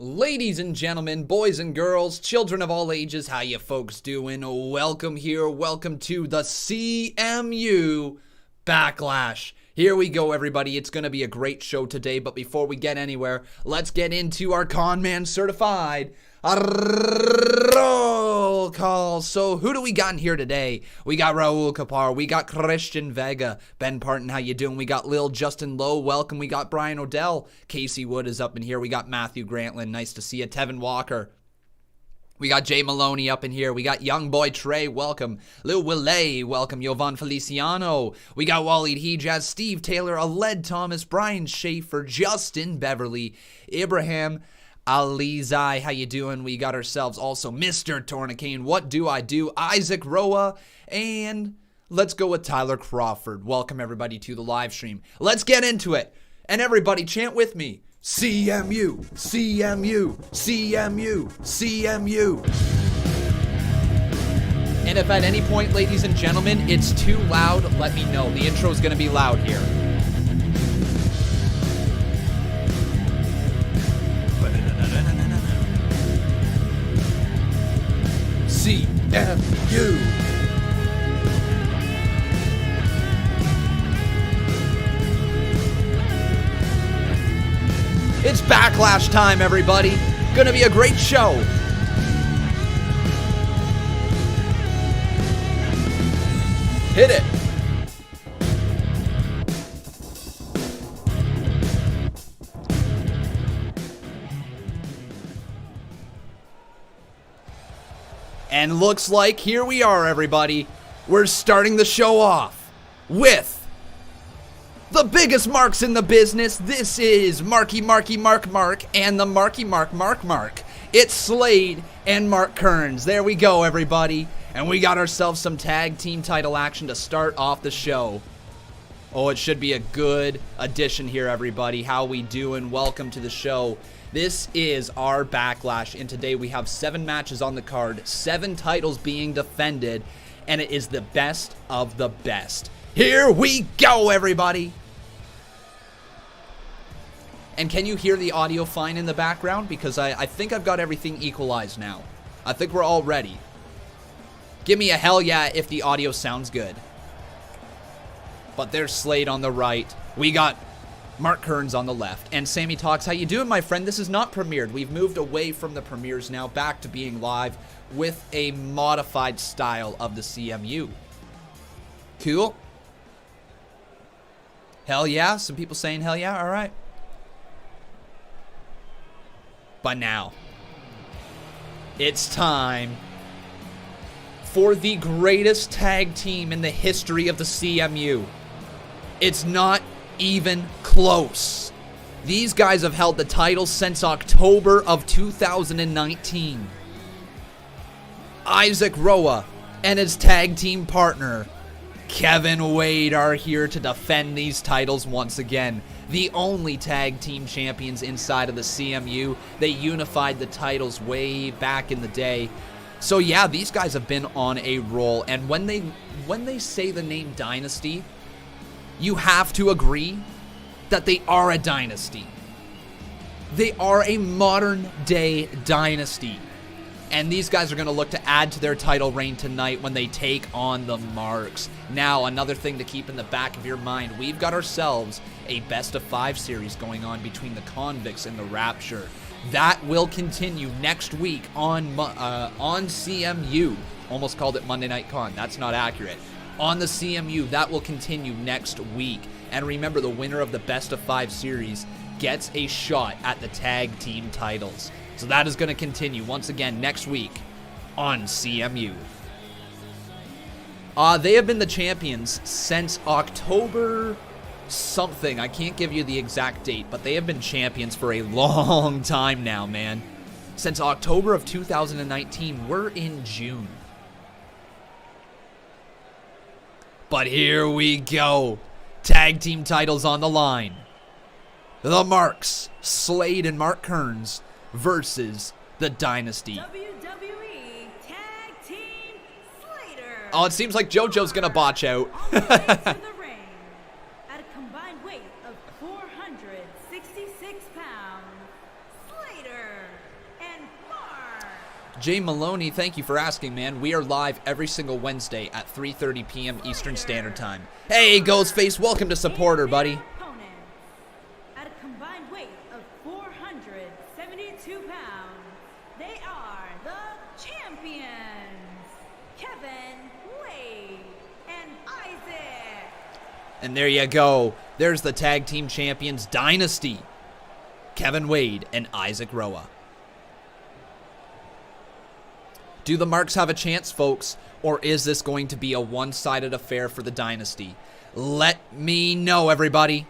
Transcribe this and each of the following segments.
Ladies and gentlemen, boys and girls, children of all ages, how you folks doing? Welcome here, welcome to the CMU Backlash. Here we go, everybody. It's going to be a great show today, but before we get anywhere, let's get into our Conman certified roll call. So who do we got in here today? We got Raul Kapar, we got Christian Vega, Ben Parton, how you doing? We got Lil Justin Lowe, welcome. We got Brian Odell, Casey Wood is up in here. We got Matthew Grantland, nice to see you. Tevin Walker. We got Jay Maloney up in here. We got Young Boy Trey, welcome. Lil Willay, welcome. Jovan Feliciano. We got Waleed Hijaz, Steve Taylor, Aled Thomas, Brian Schaefer, Justin Beverly, Ibrahim Alizai, how you doing? We got ourselves also Mr. Tournicane, What Do I Do? Isaac Roa, and let's go with Tyler Crawford. Welcome everybody to the live stream. Let's get into it. And everybody chant with me. CMU, CMU, CMU, CMU. And if at any point, ladies and gentlemen, it's too loud, let me know. The intro is going to be loud here. CMU. It's Backlash time, everybody. Gonna be a great show. Hit it. And looks like here we are, everybody. We're starting the show off with the biggest marks in the business. This is Mark and the Mark. It's Slade and Mark Kearns. There we go, everybody. And we got ourselves some tag team title action to start off the show. Oh, it should be a good addition here, everybody. How we doing? Welcome to the show. This is our Backlash, and today we have 7 matches on the card, 7 titles being defended, and it is the best of the best. Here we go, everybody! And can you hear the audio fine in the background? Because I think I've got everything equalized now. I think we're all ready. Give me a hell yeah if the audio sounds good. But there's Slade on the right. We got Mark Kearns on the left. And Sammy Talks, how you doing, my friend? This is not premiered. We've moved away from the premieres now, back to being live with a modified style of the CMU. Cool. Hell yeah. Some people saying hell yeah. All right. But now, it's time for the greatest tag team in the history of the CMU. It's not even close. These guys have held the title since October of 2019. Isaac Roa and his tag team partner, Kevin Wade, are here to defend these titles once again. The only tag team champions inside of the CMU. They unified the titles way back in the day. So yeah, these guys have been on a roll. And when they say the name Dynasty, you have to agree that they are a dynasty. They are a modern day dynasty. And these guys are going to look to add to their title reign tonight when they take on the Marks. Now, another thing to keep in the back of your mind, we've got ourselves a best of 5 series going on between the Convicts and the Rapture. That will continue next week on CMU. Almost called it Monday Night Con. That's not accurate. On the CMU, that will continue next week. And remember, the winner of the best of 5 series gets a shot at the tag team titles. So that is going to continue once again next week on CMU. They have been the champions since October something. I can't give you the exact date, but they have been champions for a long time now, man. Since October of 2019. We're in June. But here we go. Tag team titles on the line. The Marks, Slade and Mark Kearns, versus the Dynasty. WWE Tag Team Slater. Oh, it seems like JoJo's gonna botch out. All the way to the ring at a combined weight of 466 pounds. Slater and Mark. Jay Maloney, thank you for asking, man. We are live every single Wednesday at 3:30 p.m. Eastern Standard Time. Hey, Ghostface, welcome to Supporter, buddy. Opponents, at a combined weight of 472 pounds, they are the champions, Kevin Wade and Isaac. And there you go. There's the tag team champions, Dynasty, Kevin Wade and Isaac Roa. Do the Marks have a chance, folks, or is this going to be a one-sided affair for the Dynasty? Let me know, everybody.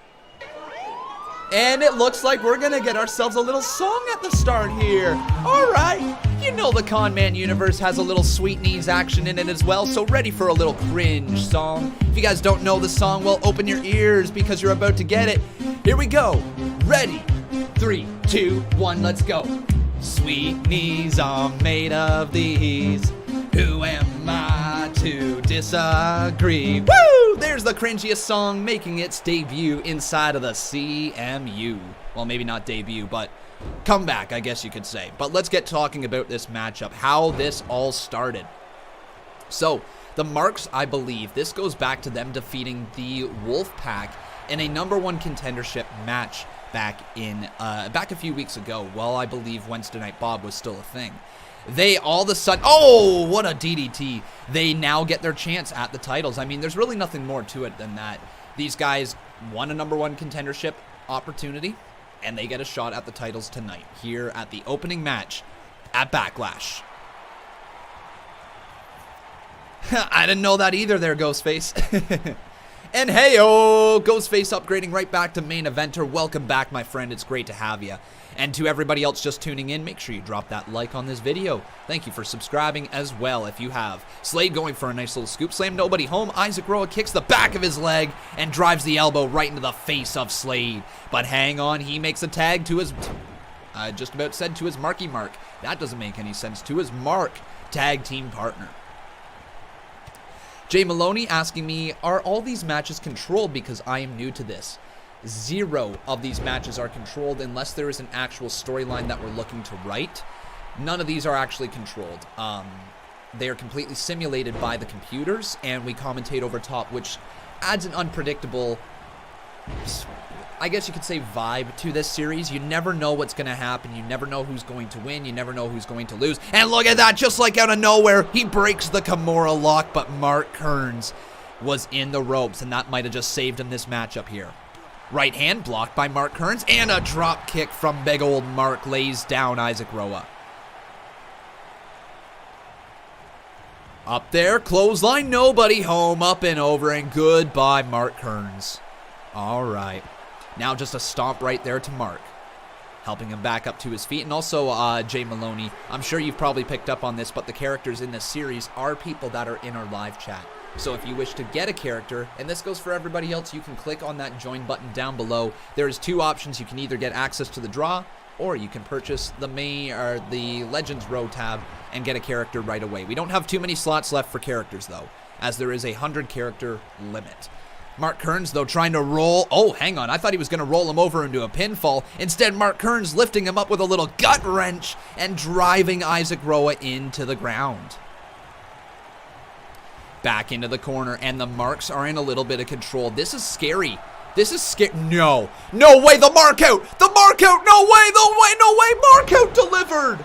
And it looks like we're going to get ourselves a little song at the start here. All right. You know the Conman Universe has a little sweet knees action in it as well, so ready for a little cringe song. If you guys don't know the song, well, open your ears because you're about to get it. Here we go. Ready? 3, 2, 1, let's go. Sweet knees are made of these. Who am I to disagree? Woo! There's the cringiest song making its debut inside of the CMU. Well, maybe not debut, but comeback, I guess you could say. But let's get talking about this matchup, how this all started. So, the Marks, I believe, this goes back to them defeating the Wolfpack in a #1 contendership match back a few weeks ago. Well, I believe Wednesday Night Bob was still a thing. They all of a sudden, oh, what a DDT. They now get their chance at the titles. I mean, there's really nothing more to it than that. These guys won a #1 contendership opportunity, and they get a shot at the titles tonight here at the opening match at Backlash. I didn't know that either there, Ghostface. And hey-oh, Ghostface upgrading right back to main eventer. Welcome back, my friend. It's great to have you. And to everybody else just tuning in, make sure you drop that like on this video. Thank you for subscribing as well if you have. Slade going for a nice little scoop slam. Nobody home. Isaac Roa kicks the back of his leg and drives the elbow right into the face of Slade. But hang on, he makes a tag to his... I just about said to his Marky Mark. That doesn't make any sense. To his Mark tag team partner. Jay Maloney asking me, are all these matches controlled because I am new to this? 0 of these matches are controlled unless there is an actual storyline that we're looking to write. None of these are actually controlled. They are completely simulated by the computers, and we commentate over top, which adds an unpredictable, I guess you could say, vibe to this series. You never know what's going to happen. You never know who's going to win. You never know who's going to lose. And look at that, just like out of nowhere, he breaks the Kimura lock, but Mark Kearns was in the ropes, and that might have just saved him this matchup here. Right hand blocked by Mark Kearns, and a drop kick from big old Mark lays down Isaac Roa. Up there, clothesline, nobody home, up and over, and goodbye, Mark Kearns. All right. Now just a stomp right there to Mark, helping him back up to his feet. And also, Jay Maloney, I'm sure you've probably picked up on this, but the characters in this series are people that are in our live chat. So if you wish to get a character, and this goes for everybody else, you can click on that join button down below. There's 2 options. You can either get access to the draw, or you can purchase the Legends Row tab and get a character right away. We don't have too many slots left for characters, though, as there is a 100 character limit. Mark Kearns, though, trying to roll. Oh, hang on. I thought he was going to roll him over into a pinfall. Instead, Mark Kearns lifting him up with a little gut wrench and driving Isaac Roa into the ground. Back into the corner, and the Marks are in a little bit of control. This is scary. This is scary. No. No way. The mark out. The mark out. No way. No way. No way. Mark out delivered.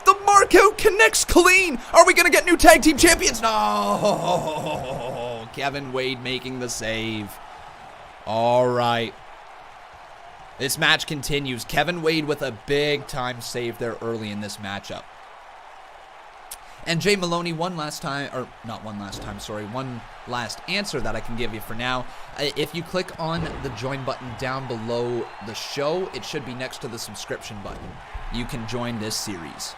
The mark out connects clean. Are we going to get new tag team champions? No. Kevin Wade making the save. All right. This match continues. Kevin Wade with a big time save there early in this matchup. And Jay Maloney, one last answer that I can give you for now. If you click on the join button down below the show, it should be next to the subscription button. You can join this series.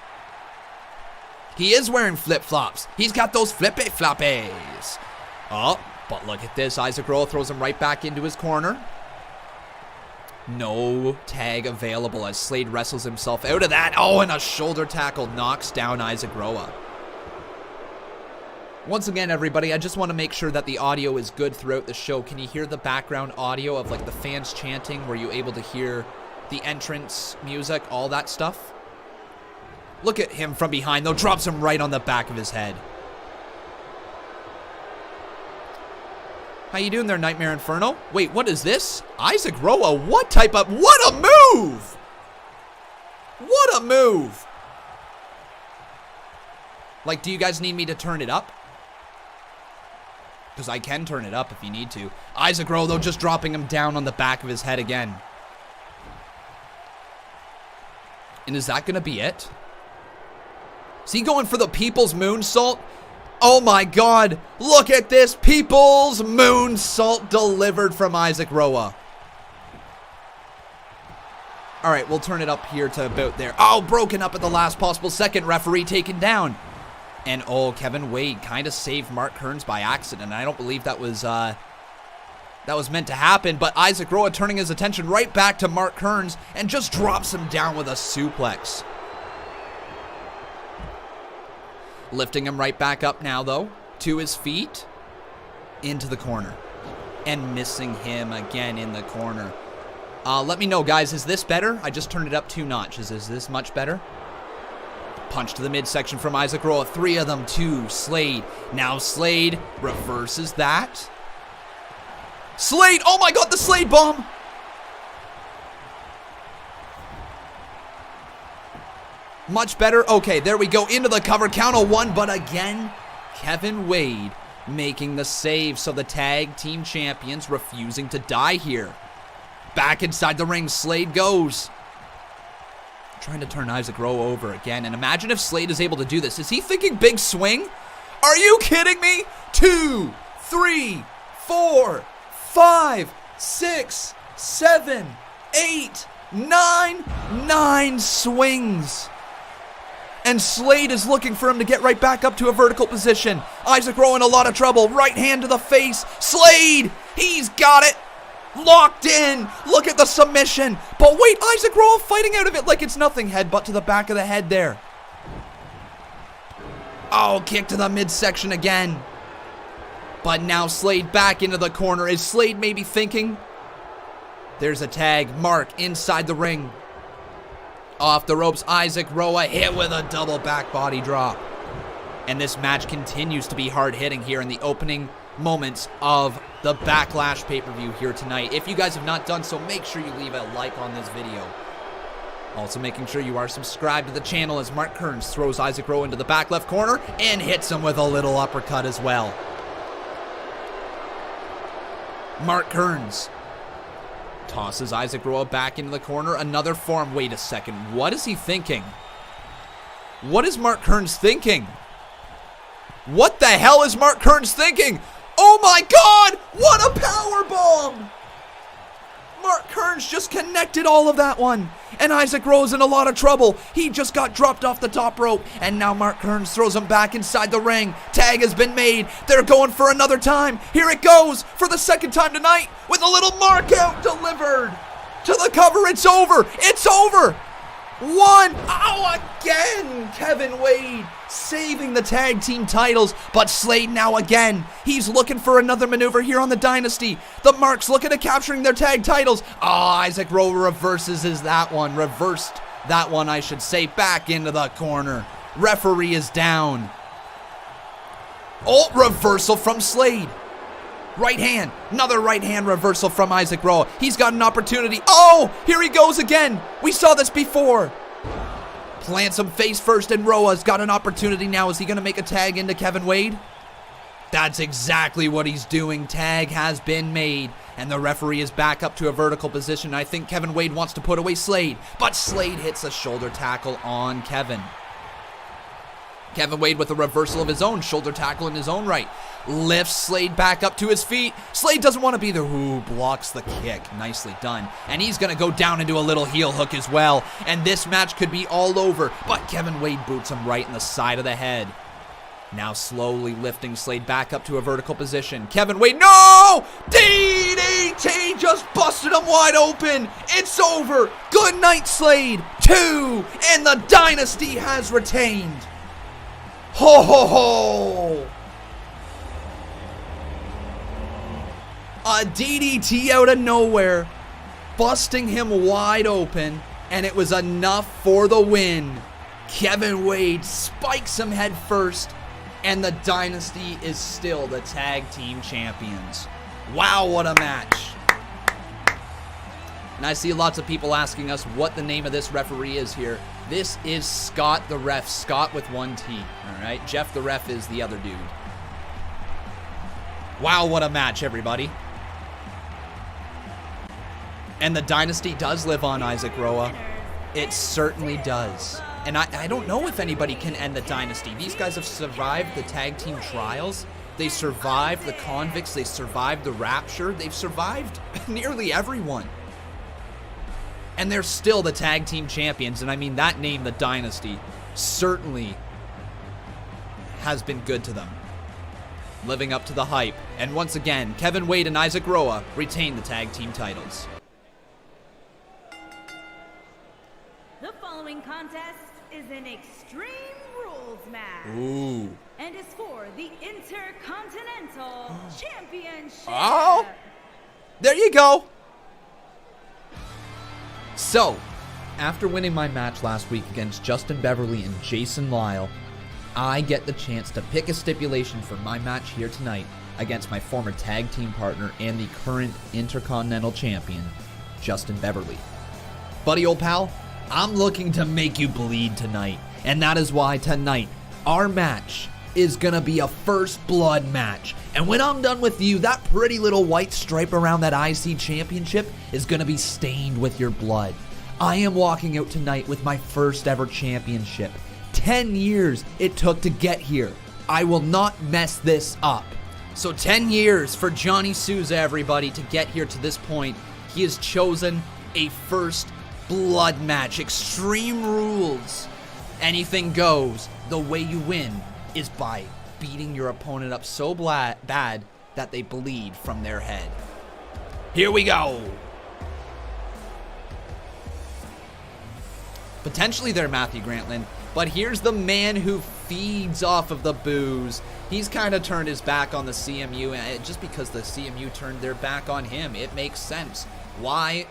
He is wearing flip-flops. He's got those flippy-floppies. Oh, but look at this. Isaac Roa throws him right back into his corner. No tag available as Slade wrestles himself out of that. Oh, and a shoulder tackle knocks down Isaac Roa. Once again, everybody, I just want to make sure that the audio is good throughout the show. Can you hear the background audio of like the fans chanting? Were you able to hear the entrance music, all that stuff. Look at him from behind, though. Drops him right on the back of his head. How you doing there, Nightmare Inferno? Wait, what is this? Isaac Roa, what a move! What a move! Like, do you guys need me to turn it up? Because I can turn it up if you need to. Isaac Roa, though, just dropping him down on the back of his head again. And is that going to be it? Is he going for the People's Moonsault? Oh my God, look at this. People's Moonsault delivered from Isaac Roa. All right, we'll turn it up here to about there. Oh, broken up at the last possible second. Referee taken down. And oh, Kevin Wade kind of saved Mark Kearns by accident. I don't believe that was meant to happen, but Isaac Roa turning his attention right back to Mark Kearns and just drops him down with a suplex. Lifting him right back up now, though, to his feet, into the corner, and missing him again in the corner. Let me know, guys, is this better? I just turned it up 2 notches. Is this much better? Punch to the midsection from Isaac Roa. 3 of them to Slade. Now Slade reverses that. Slade! Oh my God, the Slade bomb! Much better. Okay, there we go. Into the cover. Count of 1, but again, Kevin Wade making the save. So the tag team champions refusing to die here. Back inside the ring, Slade goes. Trying to turn Isaac Roa over again. And imagine if Slade is able to do this. Is he thinking big swing? Are you kidding me? 2, 3, 4, 5, 6, 7, 8, 9. 9 swings. And Slade is looking for him to get right back up to a vertical position. Isaac Roa in a lot of trouble. Right hand to the face. Slade! He's got it! Locked in! Look at the submission! But wait, Isaac Roa fighting out of it like it's nothing. Headbutt to the back of the head there. Oh, kick to the midsection again. But now Slade back into the corner. Is Slade maybe thinking? There's a tag. Mark inside the ring. Off the ropes, Isaac Roa hit with a double back body drop. And this match continues to be hard-hitting here in the opening moments of the Backlash pay-per-view here tonight. If you guys have not done so, make sure you leave a like on this video. Also making sure you are subscribed to the channel as Mark Kearns throws Isaac Roa into the back left corner and hits him with a little uppercut as well. Mark Kearns tosses Isaac Roa back into the corner. Another form. Wait a second. What is he thinking? What is Mark Kearns thinking? What the hell is Mark Kearns thinking? Oh my God! What a power bomb! Mark Kearns just connected all of that one. And Isaac Roa's in a lot of trouble. He just got dropped off the top rope. And now Mark Kearns throws him back inside the ring. Tag has been made. They're going for another time. Here it goes for the second time tonight with a little mark out delivered. To the cover. It's over. It's over. 1. Oh, again. Kevin Wade saving the tag team titles. But Slade now again. He's looking for another maneuver here on the Dynasty. The Marks looking at capturing their tag titles. Oh, Isaac Roa reverses that one. Reversed that one, I should say. Back into the corner. Referee is down. Oh, reversal from Slade. Right hand. Another right hand reversal from Isaac Roa. He's got an opportunity. Oh, here he goes again. We saw this before. Plants him face first, and Roa's got an opportunity now. Is he going to make a tag into Kevin Wade? That's exactly what he's doing. Tag has been made, and the referee is back up to a vertical position. I think Kevin Wade wants to put away Slade, but Slade hits a shoulder tackle on Kevin. Kevin Wade with a reversal of his own, shoulder tackle in his own right. Lifts Slade back up to his feet. Slade doesn't want to be there. Ooh, blocks the kick. Nicely done. And he's going to go down into a little heel hook as well. And this match could be all over. But Kevin Wade boots him right in the side of the head. Now slowly lifting Slade back up to a vertical position. Kevin Wade, no! DDT just busted him wide open. It's over. Good night, Slade. 2. And the Dynasty has retained. Ho, ho, ho. A DDT out of nowhere. busting him wide open, and it was enough for the win. Kevin Wade spikes him head first, and the Dynasty is still the tag team champions. Wow, what a match. And I see lots of people asking us what the name of this referee is here. This is Scott the ref, Scott with one T, all right? Jeff the ref is the other dude. Wow, what a match, everybody. And the Dynasty does live on, Isaac Roa. It certainly does. And I don't know if anybody can end the Dynasty. These guys have survived the tag team trials. They survived the Convicts. They survived the Rapture. They've survived nearly everyone. And they're still the tag team champions. And I mean, that name, the Dynasty, certainly has been good to them. Living up to the hype. And once again, Kevin Wade and Isaac Roa retain the tag team titles. The following contest is an Extreme Rules match. Ooh. And is for the Intercontinental Championship. Oh, there you go. So, after winning my match last week against Justin Beverly and Jason Lyle, I get the chance to pick a stipulation for my match here tonight against my former tag team partner and the current Intercontinental Champion, Justin Beverly. Buddy, old pal, I'm looking to make you bleed tonight, and that is why tonight, our match is gonna be a first blood match. And when I'm done with you, that pretty little white stripe around that IC championship is gonna be stained with your blood. I am walking out tonight with my first ever championship. 10 years it took to get here. I will not mess this up. So 10 years for Johnny Souza, everybody, to get here to this point. He has chosen a first blood match. Extreme Rules. Anything goes. The way you win is by beating your opponent up so bad that they bleed from their head. Here we go. Potentially they're Matthew Grantland, but here's the man who feeds off of the booze. He's kind of turned his back on the CMU, and just because the CMU turned their back on him, it makes sense. Why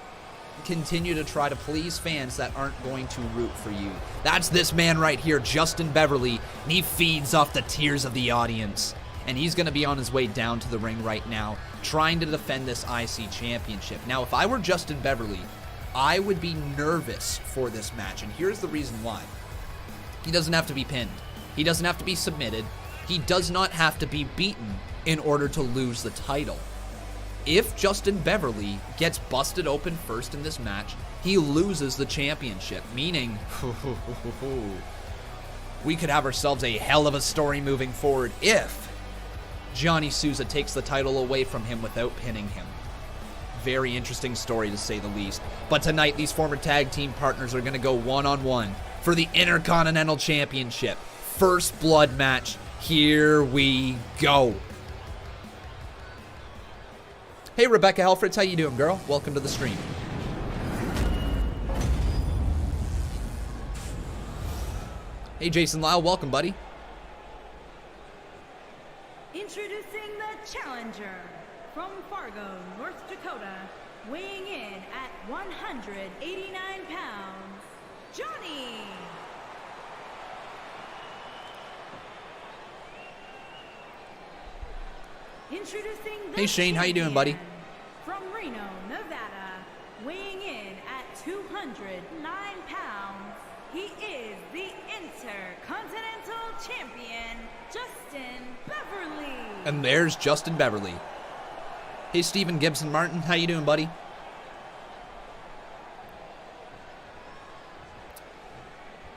continue to try to please fans that aren't going to root for you? That's this man right here, Justin Beverly, and he feeds off the tears of the audience. And he's going to be on his way down to the ring right now, trying to defend this IC championship. Now, if I were Justin Beverly, I would be nervous for this match, and here's the reason why. He doesn't have to be pinned. He doesn't have to be submitted. He does not have to be beaten in order to lose the title. If Justin Beverly gets busted open first in this match, he loses the championship, meaning we could have ourselves a hell of a story moving forward if Johnny Souza takes the title away from him without pinning him. Very interesting story, to say the least. But tonight, these former tag team partners are going to go one-on-one for the Intercontinental Championship. First blood match. Here we go. Hey, Rebecca Helfritz, how you doing, girl? Welcome to the stream. Hey, Jason Lyle, welcome, buddy. Introducing the challenger from Fargo, North Dakota, weighing in at 189 pounds, Johnny. Introducing the Hey, Shane, how you doing, buddy? From Reno, Nevada, weighing in at 209 pounds, he is the Intercontinental Champion, Justin Beverly. And there's Justin Beverly. Hey, Stephen Gibson Martin, how you doing, buddy?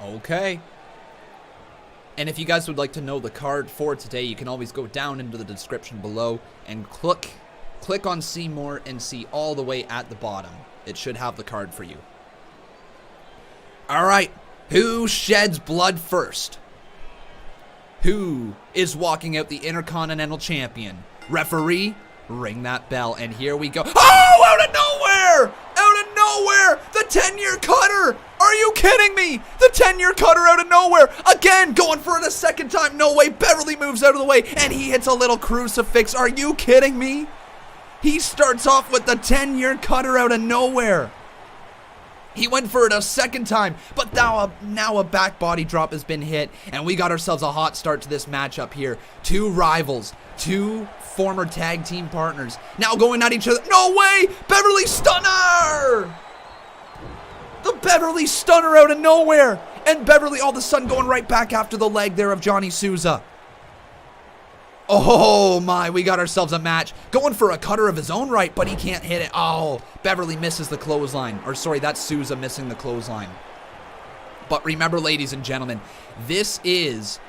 Okay. And if you guys would like to know the card for today, you can always go down into the description below and click on see more and see all the way at the bottom. It should have the card for you. All right, who sheds blood first? Who is walking out the Intercontinental Champion? Referee, ring that bell, and here we go. Oh, out of nowhere! Out of nowhere! The 10-year cutter! Are you kidding me? The 10-year cutter out of nowhere! Again, going for it a second time. No way. Beverly moves out of the way, and he hits a little crucifix. Are you kidding me? He starts off with the 10-year cutter out of nowhere. He went for it a second time, but now a back body drop has been hit, and we got ourselves a hot start to this matchup here. Two rivals, two former tag team partners, now going at each other. No way! Beverly Stunner! The Beverly Stunner out of nowhere, and Beverly all of a sudden going right back after the leg there of Johnny Souza. Oh my, we got ourselves a match. Going for a cutter of his own right, but he can't hit it. Oh, Beverly misses the clothesline. Or sorry, that's Souza missing the clothesline. But remember, ladies and gentlemen, this is...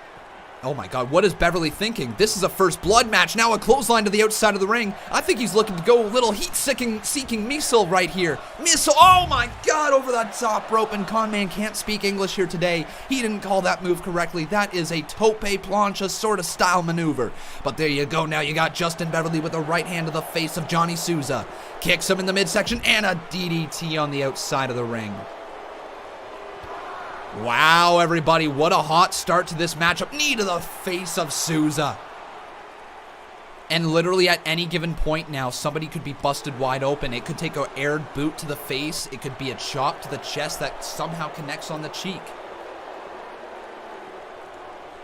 Oh my God, what is Beverly thinking? This is a first blood match. Now a clothesline to the outside of the ring. I think he's looking to go a little heat-seeking missile right here. Missile, oh my God, over the top rope. And Conman can't speak English here today. He didn't call that move correctly. That is a tope plancha sort of style maneuver. But there you go. Now you got Justin Beverly with a right hand to the face of Johnny Souza. Kicks him in the midsection and a DDT on the outside of the ring. Wow, everybody, what a hot start to this matchup. Knee to the face of Souza. And literally at any given point now, somebody could be busted wide open. It could take an aired boot to the face. It could be a chop to the chest that somehow connects on the cheek.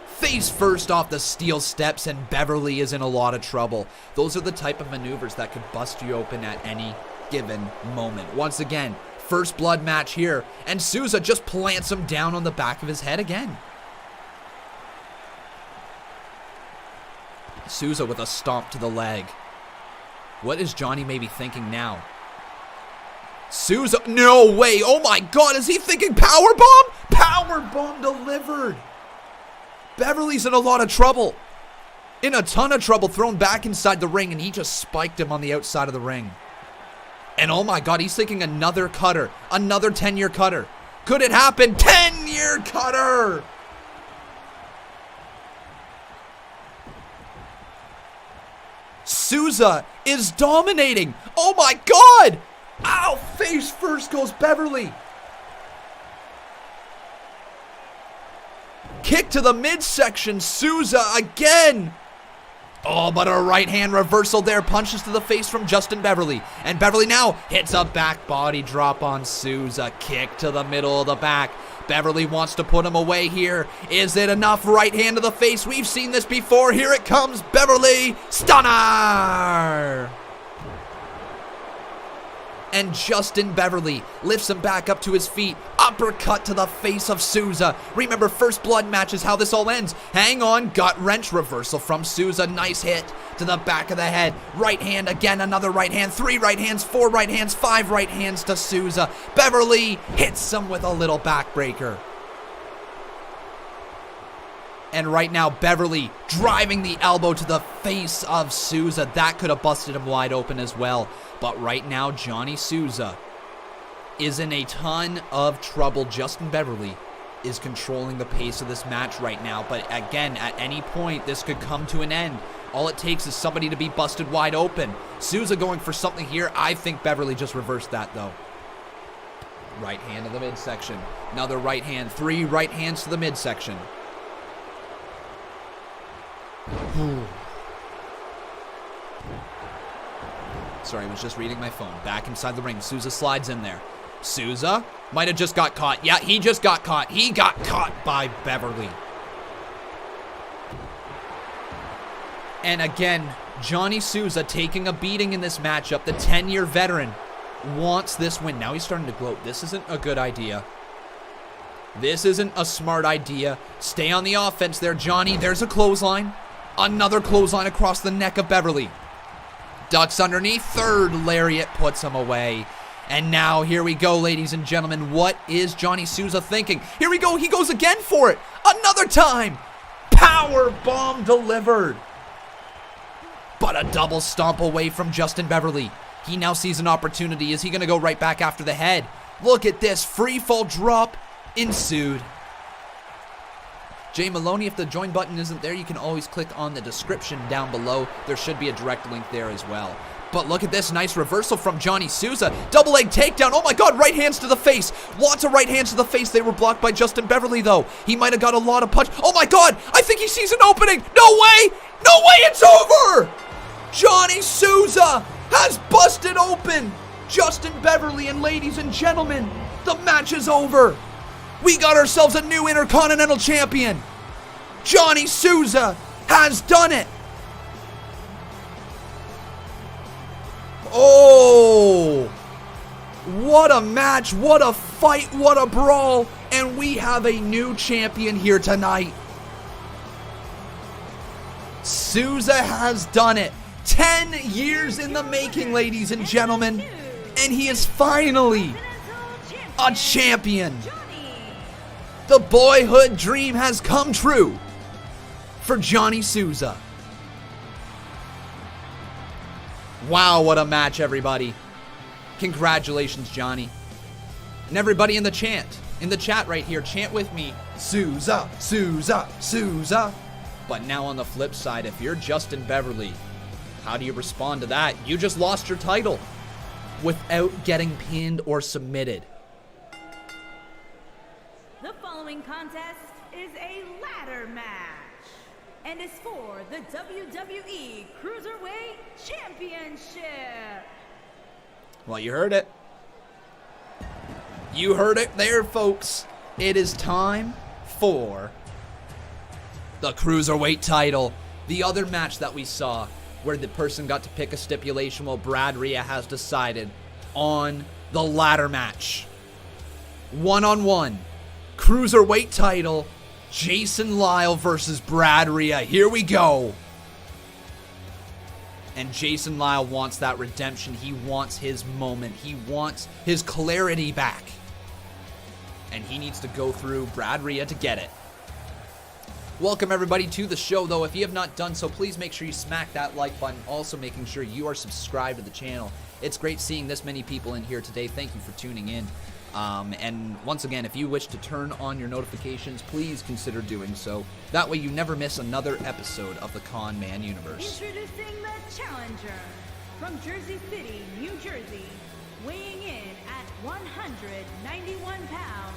Face first off the steel steps, and Beverly is in a lot of trouble. Those are the type of maneuvers that could bust you open at any given moment. Once again, first blood match here, and Souza just plants him down on the back of his head again. Souza with a stomp to the leg. What is Johnny maybe thinking now? Souza, no way, oh my God, is he thinking powerbomb? Powerbomb delivered. Beverly's in a lot of trouble. In a ton of trouble, thrown back inside the ring, and he just spiked him on the outside of the ring. And oh my God, he's thinking another cutter. Another 10-year cutter. Could it happen? 10-year cutter! Souza is dominating. Oh my God! Ow! Face first goes Beverly. Kick to the midsection. Souza again. Oh, but a right hand reversal there. Punches to the face from Justin Beverly. And Beverly now hits a back body drop on Souza. Kick to the middle of the back. Beverly wants to put him away here. Is it enough? Right hand to the face. We've seen this before. Here it comes. Beverly Stunner. And Justin Beverly lifts him back up to his feet. Uppercut to the face of Souza. Remember, first blood match is how this all ends. Hang on, gut wrench reversal from Souza. Nice hit to the back of the head. Right hand again, another right hand. 3 right hands, 4 right hands, 5 right hands to Souza. Beverly hits him with a little backbreaker. And right now, Beverly driving the elbow to the face of Souza. That could have busted him wide open as well. But right now, Johnny Souza is in a ton of trouble. Justin Beverly is controlling the pace of this match right now. But again, at any point, this could come to an end. All it takes is somebody to be busted wide open. Souza going for something here. I think Beverly just reversed that, though. Right hand to the midsection. Another right hand. 3 right hands to the midsection. Sorry, I was just reading my phone. Back inside the ring. Souza slides in there. Souza might have just got caught. Yeah, he just got caught. He got caught by Beverly. And again, Johnny Souza taking a beating in this matchup. The 10-year veteran wants this win. Now he's starting to gloat. This isn't a good idea. This isn't a smart idea. Stay on the offense there, Johnny. There's a clothesline. Another clothesline across the neck of Beverly. Ducks underneath. 3rd lariat puts him away. And now here we go, ladies and gentlemen. What is Johnny Souza thinking? Here we go. He goes again for it. Another time. Power bomb delivered. But a double stomp away from Justin Beverly. He now sees an opportunity. Is he going to go right back after the head? Look at this. Free fall drop ensued. Jay Maloney, if the join button isn't there, you can always click on the description down below. There should be a direct link there as well. But look at this nice reversal from Johnny Souza. Double leg takedown. Oh my God, right hands to the face. Lots of right hands to the face. They were blocked by Justin Beverly, though. He might have got a lot of punch. Oh my God, I think he sees an opening. No way. No way, it's over. Johnny Souza has busted open Justin Beverly, and ladies and gentlemen, the match is over. We got ourselves a new Intercontinental Champion. Johnny Souza has done it. Oh, what a match, what a fight, what a brawl, and we have a new champion here tonight. Souza has done it. 10 years in the making, ladies and gentlemen, and he is finally a champion. The boyhood dream has come true for Johnny Souza. Wow, what a match, everybody. Congratulations, Johnny. And everybody in the chat right here, chant with me, Souza, Souza, Souza. But now on the flip side, if you're Justin Beverly, how do you respond to that? You just lost your title without getting pinned or submitted. The following contest is a ladder match and is for the WWE Cruiserweight Championship. Well, you heard it. You heard it there, folks. It is time for the Cruiserweight title. The other match that we saw where the person got to pick a stipulation, well, Brad Rhea has decided on the ladder match. One-on-one. Cruiserweight title. Jason Lyle versus Brad Rhea. Here we go. And Jason Lyle wants that redemption. He wants his moment. He wants his clarity back. And he needs to go through Brad Rhea to get it. Welcome everybody to the show, though. If you have not done so, please make sure you smack that like button. Also making sure you are subscribed to the channel. It's great seeing this many people in here today. Thank you for tuning in. And once again, if you wish to turn on your notifications, please consider doing so. That way you never miss another episode of the Conman Universe. Introducing the challenger from Jersey City, New Jersey, weighing in at 191 pounds.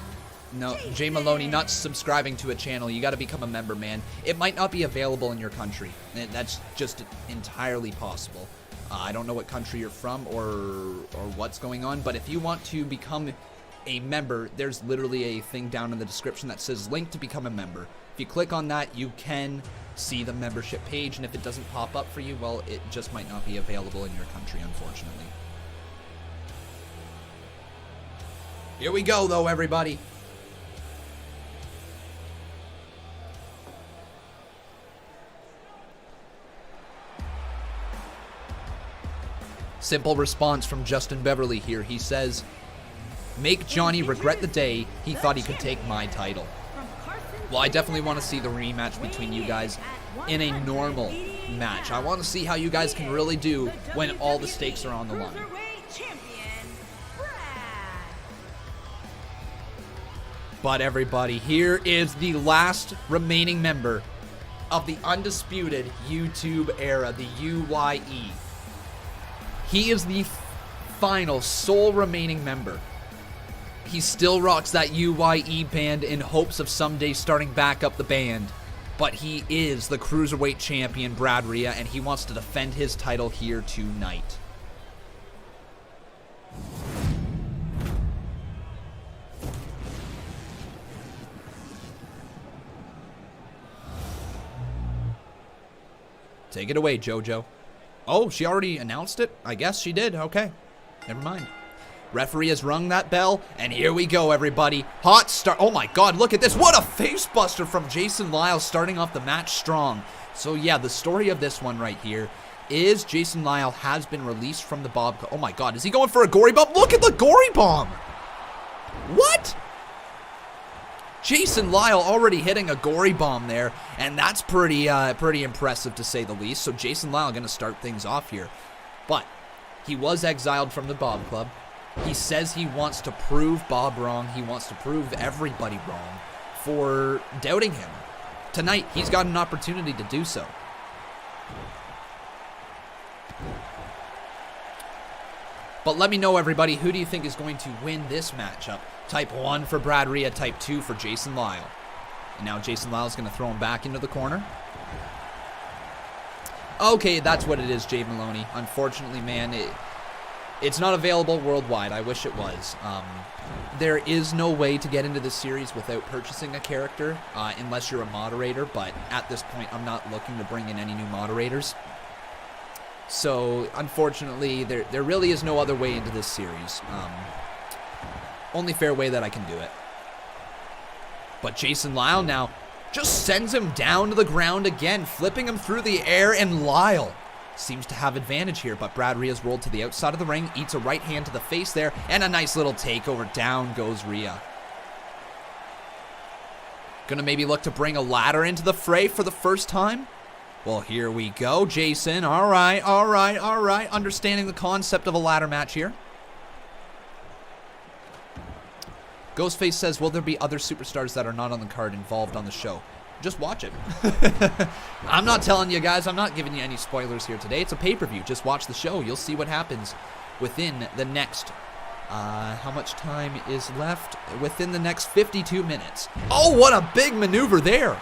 No, Jay Maloney, not subscribing to a channel. You got to become a member, man. It might not be available in your country. That's just entirely possible. I don't know what country you're from or what's going on, but if you want to become a member, there's literally a thing down in the description that says link to become a member. If you click on that, you can see the membership page, and if it doesn't pop up for you, well, it just might not be available in your country, unfortunately. Here we go, though, everybody. Simple response from Justin Beverly here. He says, make Johnny regret the day he thought he could take my title. Well, I definitely want to see the rematch between you guys in a normal match. I want to see how you guys can really do when all the stakes are on the line. But everybody, here is the last remaining member of the undisputed YouTube era, the UYE. He is the final, sole remaining member. He still rocks that UYE band in hopes of someday starting back up the band. But he is the Cruiserweight champion, Brad Rhea, and he wants to defend his title here tonight. Take it away, JoJo. Oh, she already announced it? I guess she did. Okay. Never mind. Referee has rung that bell, and here we go, everybody. Hot start. Oh, my God. Look at this. What a face buster from Jason Lyle, starting off the match strong. So, yeah, the story of this one right here is Jason Lyle has been released from the Bob. Oh, my God. Is he going for a gory bomb? Look at the gory bomb. What? Jason Lyle already hitting a gory bomb there, and that's pretty impressive to say the least. So Jason Lyle going to start things off here. But he was exiled from the Bob Club. He says he wants to prove Bob wrong. He wants to prove everybody wrong for doubting him. Tonight, he's got an opportunity to do so. But let me know, everybody, who do you think is going to win this matchup? Type 1 for Brad Rhea, type 2 for Jason Lyle. And now Jason Lyle is going to throw him back into the corner. Okay, that's what it is, Jay Maloney. Unfortunately, man, it's not available worldwide. I wish it was. There is no way to get into this series without purchasing a character, unless you're a moderator, but at this point, I'm not looking to bring in any new moderators. So, unfortunately, there really is no other way into this series. Only fair way that I can do it. But Jason Lyle now just sends him down to the ground again, flipping him through the air, and Lyle seems to have advantage here, but Brad Rhea's rolled to the outside of the ring, eats a right hand to the face there, and a nice little takeover. Down goes Rhea. Gonna maybe look to bring a ladder into the fray for the first time? Well, here we go, Jason. All right. Understanding the concept of a ladder match here. Ghostface says, will there be other superstars that are not on the card involved on the show? Just watch it. I'm not telling you guys. I'm not giving you any spoilers here today. It's a pay-per-view. Just watch the show. You'll see what happens within the next... how much time is left? Within the next 52 minutes. Oh, what a big maneuver there.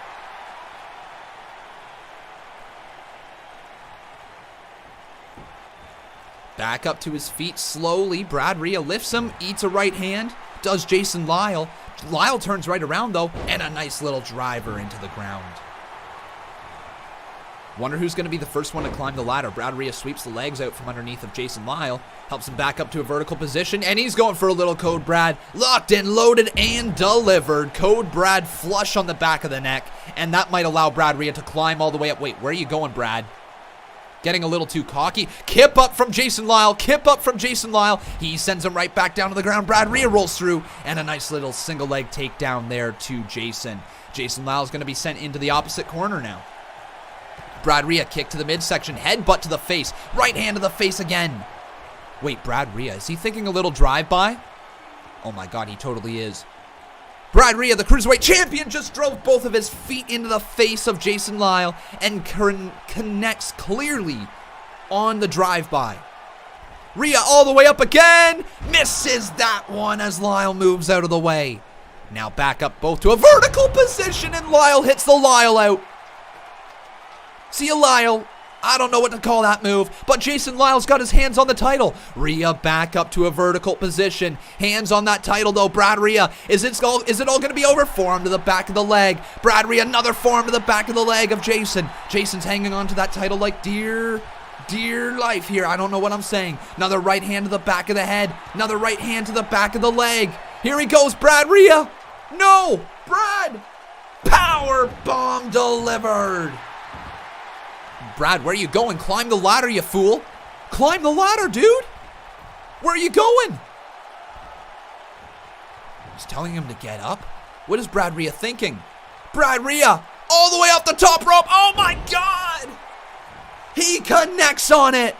Back up to his feet slowly. Brad Rhea lifts him, eats a right hand. Does Jason Lyle. Lyle turns right around, though, and a nice little driver into the ground. Wonder who's going to be the first one to climb the ladder. Brad Rhea sweeps the legs out from underneath of Jason Lyle, helps him back up to a vertical position, and he's going for a little Code Brad. Locked in, loaded, and delivered. Code Brad flush on the back of the neck, and that might allow Brad Rhea to climb all the way up. Wait, where are you going, Brad? Getting a little too cocky. Kip up from Jason Lyle. He sends him right back down to the ground. Brad Rhea rolls through, and a nice little single leg takedown there to Jason. Jason Lyle's going to be sent into the opposite corner now. Brad Rhea kick to the midsection. Headbutt to the face. Right hand to the face again. Wait, Brad Rhea, is he thinking a little drive-by? Oh my God, he totally is. Brad Rhea, the Cruiserweight champion, just drove both of his feet into the face of Jason Lyle and connects clearly on the drive-by. Rhea all the way up again. Misses that one as Lyle moves out of the way. Now back up both to a vertical position, and Lyle hits the Lyle out. See you, Lyle. I don't know what to call that move, but Jason Lyle's got his hands on the title. Rhea back up to a vertical position. Hands on that title, though. Brad Rhea, is it all going to be over? Forearm to the back of the leg. Brad Rhea, another forearm to the back of the leg of Jason. Jason's hanging on to that title like dear life here. I don't know what I'm saying. Another right hand to the back of the head. Another right hand to the back of the leg. Here he goes, Brad Rhea. No, Brad. Power bomb delivered. Brad, where are you going? Climb the ladder, you fool. Climb the ladder, dude. Where are you going? He's telling him to get up. What is Brad Rhea thinking? Brad Rhea, all the way off the top rope. Oh my God. He connects on it.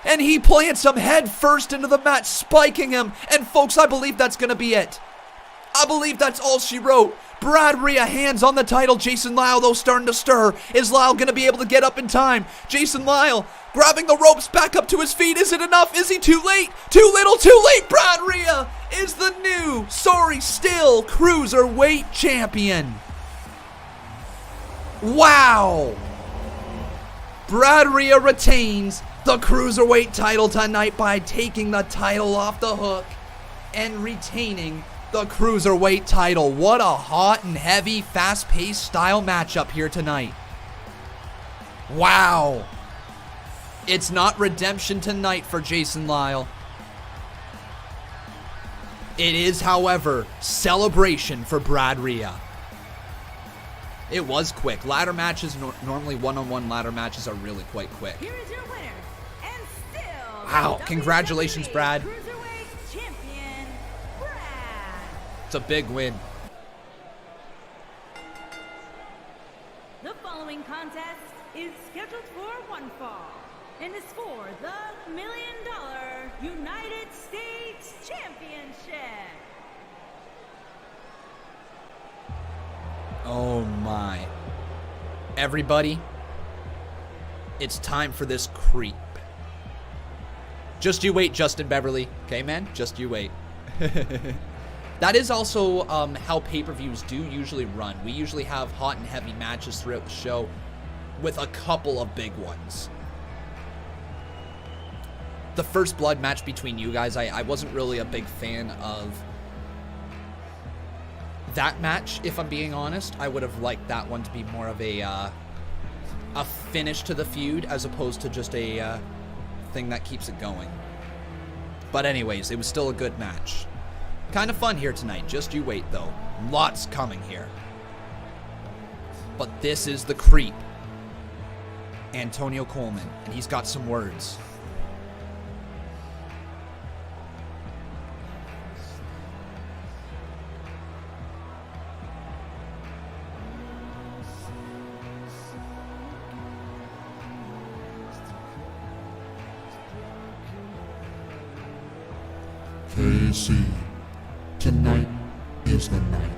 And he plants him head first into the mat, spiking him. And folks, I believe that's going to be it. I believe that's all she wrote. Brad Rhea, hands on the title. Jason Lyle, though, starting to stir. Is Lyle going to be able to get up in time? Jason Lyle grabbing the ropes back up to his feet. Is it enough? Is he too late? Too little, too late. Brad Rhea is the new, still Cruiserweight champion. Wow. Brad Rhea retains the Cruiserweight title tonight by taking the title off the hook and retaining the Cruiserweight title. What a hot and heavy, fast-paced style matchup here tonight. Wow. It's not redemption tonight for Jason Lyle. It is, however, celebration for Brad Rhea. It was quick. Ladder matches, normally one-on-one ladder matches are really quite quick. Here is your winner, and still wow, congratulations, Brad. It's a big win. The following contest is scheduled for one fall and is for the $1 Million United States Championship. Oh my. Everybody, it's time for this creep. Just you wait, Justin Beverly. Okay, man? Just you wait. That is also how pay-per-views do usually run. We usually have hot and heavy matches throughout the show. with a couple of big ones. The first blood match between you guys, I wasn't really a big fan of that match, if I'm being honest. I would have liked that one to be more of a finish to the feud as opposed to just a thing that keeps it going. But anyways, it was still a good match. Kind of fun here tonight. Just you wait, though. Lots coming here. But this is the creep, Antonio Coleman, and he's got some words. KC, tonight is the night.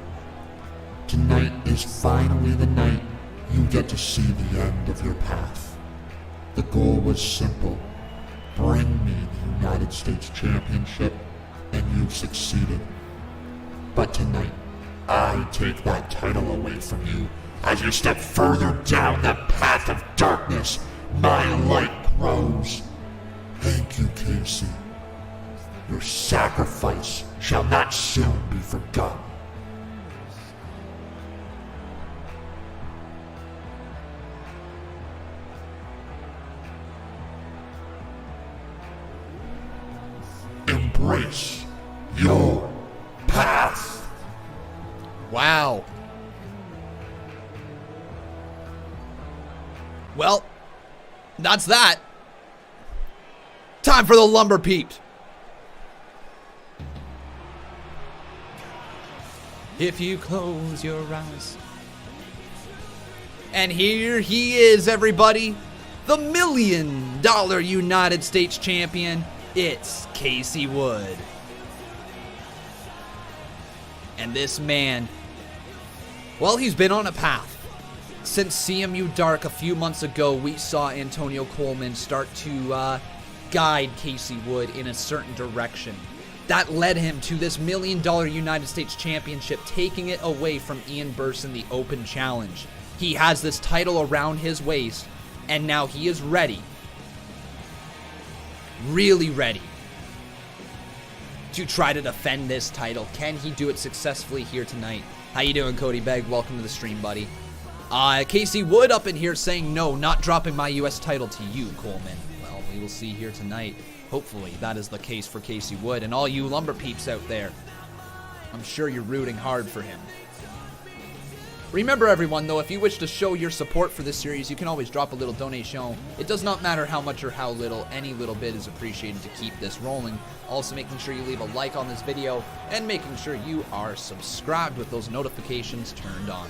Tonight is finally the night you get to see the end of your path. The goal was simple. Bring me the United States Championship, and you've succeeded. But tonight, I take that title away from you as you step further down the path of darkness. My light grows. Thank you, KC. Your sacrifice shall not soon be forgotten. Embrace your path. Wow. Well, that's that. Time for the Lumber Peeps. If you close your eyes. And here he is, everybody. The $1 million United States Champion. It's Casey Wood. And this man, well, he's been on a path. Since CMU Dark a few months ago, we saw Antonio Coleman start to guide Casey Wood in a certain direction. That led him to this $1 million United States Championship, taking it away from Ian Burse in the Open Challenge. He has this title around his waist, and now he is ready. Really ready to try to defend this title. Can he do it successfully here tonight? How you doing, Cody Begg? Welcome to the stream, buddy. Casey Wood up in here saying, no, not dropping my U.S. title to you, Coleman. Well, we will see here tonight. Hopefully that is the case for Casey Wood. And all you Lumber Peeps out there, I'm sure you're rooting hard for him. Remember, everyone, though, if you wish to show your support for this series, you can always drop a little donation. It does not matter how much or how little, any little bit is appreciated to keep this rolling. Also, making sure you leave a like on this video and making sure you are subscribed with those notifications turned on.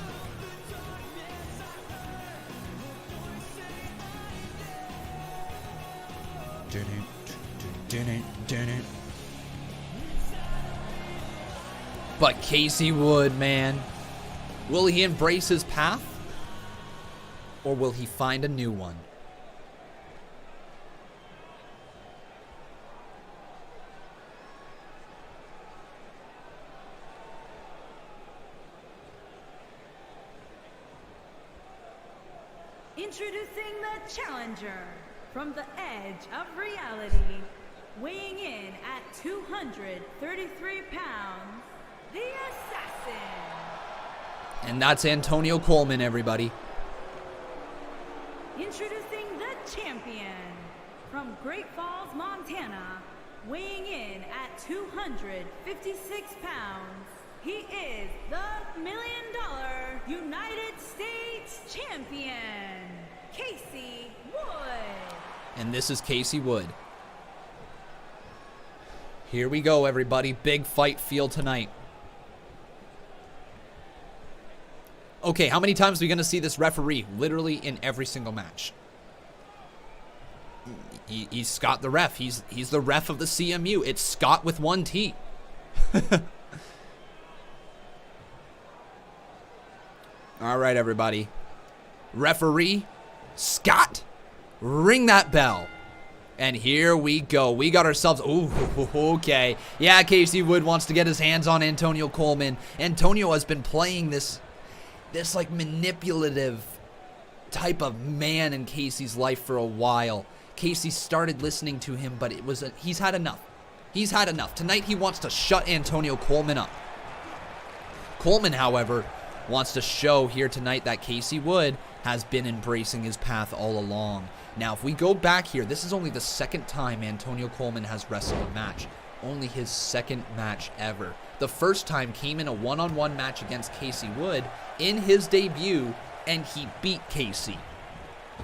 But Casey Wood, man, will he embrace his path, or will he find a new one? Introducing the challenger from the edge of reality, weighing in at 233 pounds, the Assassin. And that's Antonio Coleman, everybody. Introducing the champion from Great Falls, Montana, weighing in at 256 pounds. He is the $1 million United States Champion, Casey Wood. And this is Casey Wood. Here we go, everybody. Big fight field tonight. Okay, how many times are we going to see this referee? Literally in every single match. He's Scott the ref. He's the ref of the CMU. It's Scott with one T. All right, everybody. Referee, Scott, ring that bell. And here we go. We got ourselves... Ooh, okay. Yeah, Casey Wood wants to get his hands on Antonio Coleman. Antonio has been playing this like manipulative type of man in Casey's life for a while. Casey started listening to him, but he's had enough. He's had enough. Tonight he wants to shut Antonio Conman up. Conman, however, wants to show here tonight that Casey Wood has been embracing his path all along. Now, if we go back here, this is only the second time Antonio Conman has wrestled a match. Only his second match ever. The first time came in a one-on-one match against Casey Wood in his debut, and he beat Casey.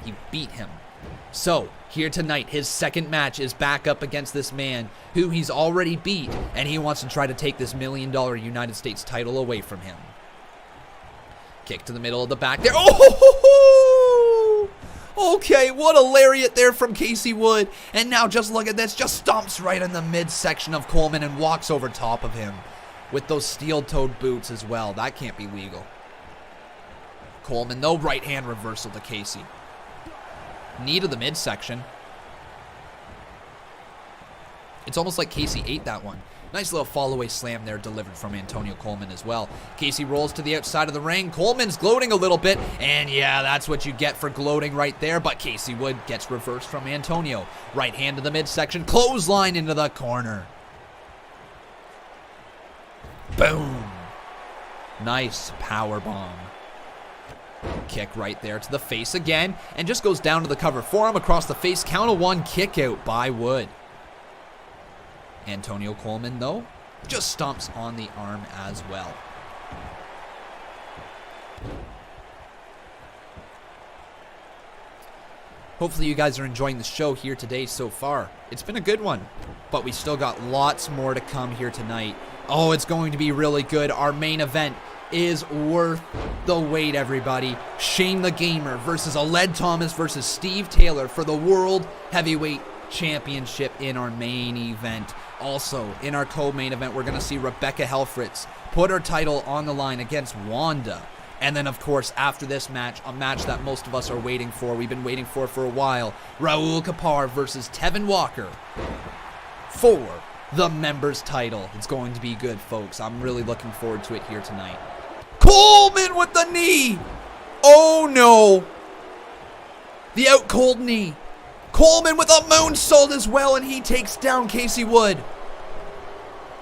He beat him. So, here tonight, his second match is back up against this man who he's already beat, and he wants to try to take this $1 million United States title away from him. Kick to the middle of the back there. Oh! Okay, what a lariat there from Casey Wood. And now just look at this. Just stomps right in the midsection of Conman and walks over top of him with those steel-toed boots as well. That can't be legal. Conman, though, right hand reversal to Casey. Knee to the midsection. It's almost like Casey ate that one. Nice little fall-away slam there delivered from Antonio Conman as well. Casey rolls to the outside of the ring. Coleman's gloating a little bit. And yeah, that's what you get for gloating right there. But Casey Wood gets reversed from Antonio. Right hand to the midsection. Clothesline into the corner. Boom. Nice powerbomb. Kick right there to the face again. And just goes down to the cover forearm across the face. Count of one, kick out by Wood. Antonio Conman, though, just stomps on the arm as well. Hopefully you guys are enjoying the show here today so far. It's been a good one, but we still got lots more to come here tonight. Oh, it's going to be really good. Our main event is worth the wait, everybody. Shane the Gamer versus Aled Thomas versus Steve Taylor for the World Heavyweight Championship in our main event. Also, in our co-main event, we're going to see Rebecca Helfrich put her title on the line against Wanda. And then, of course, after this match, a match that most of us are waiting for, we've been waiting for a while, Raul Kapar versus Tevin Walker for the members title. It's going to be good, folks. I'm really looking forward to it here tonight. Coleman with the knee! Oh, no! The out cold knee. Coleman with a moonsault as well, and he takes down Casey Wood.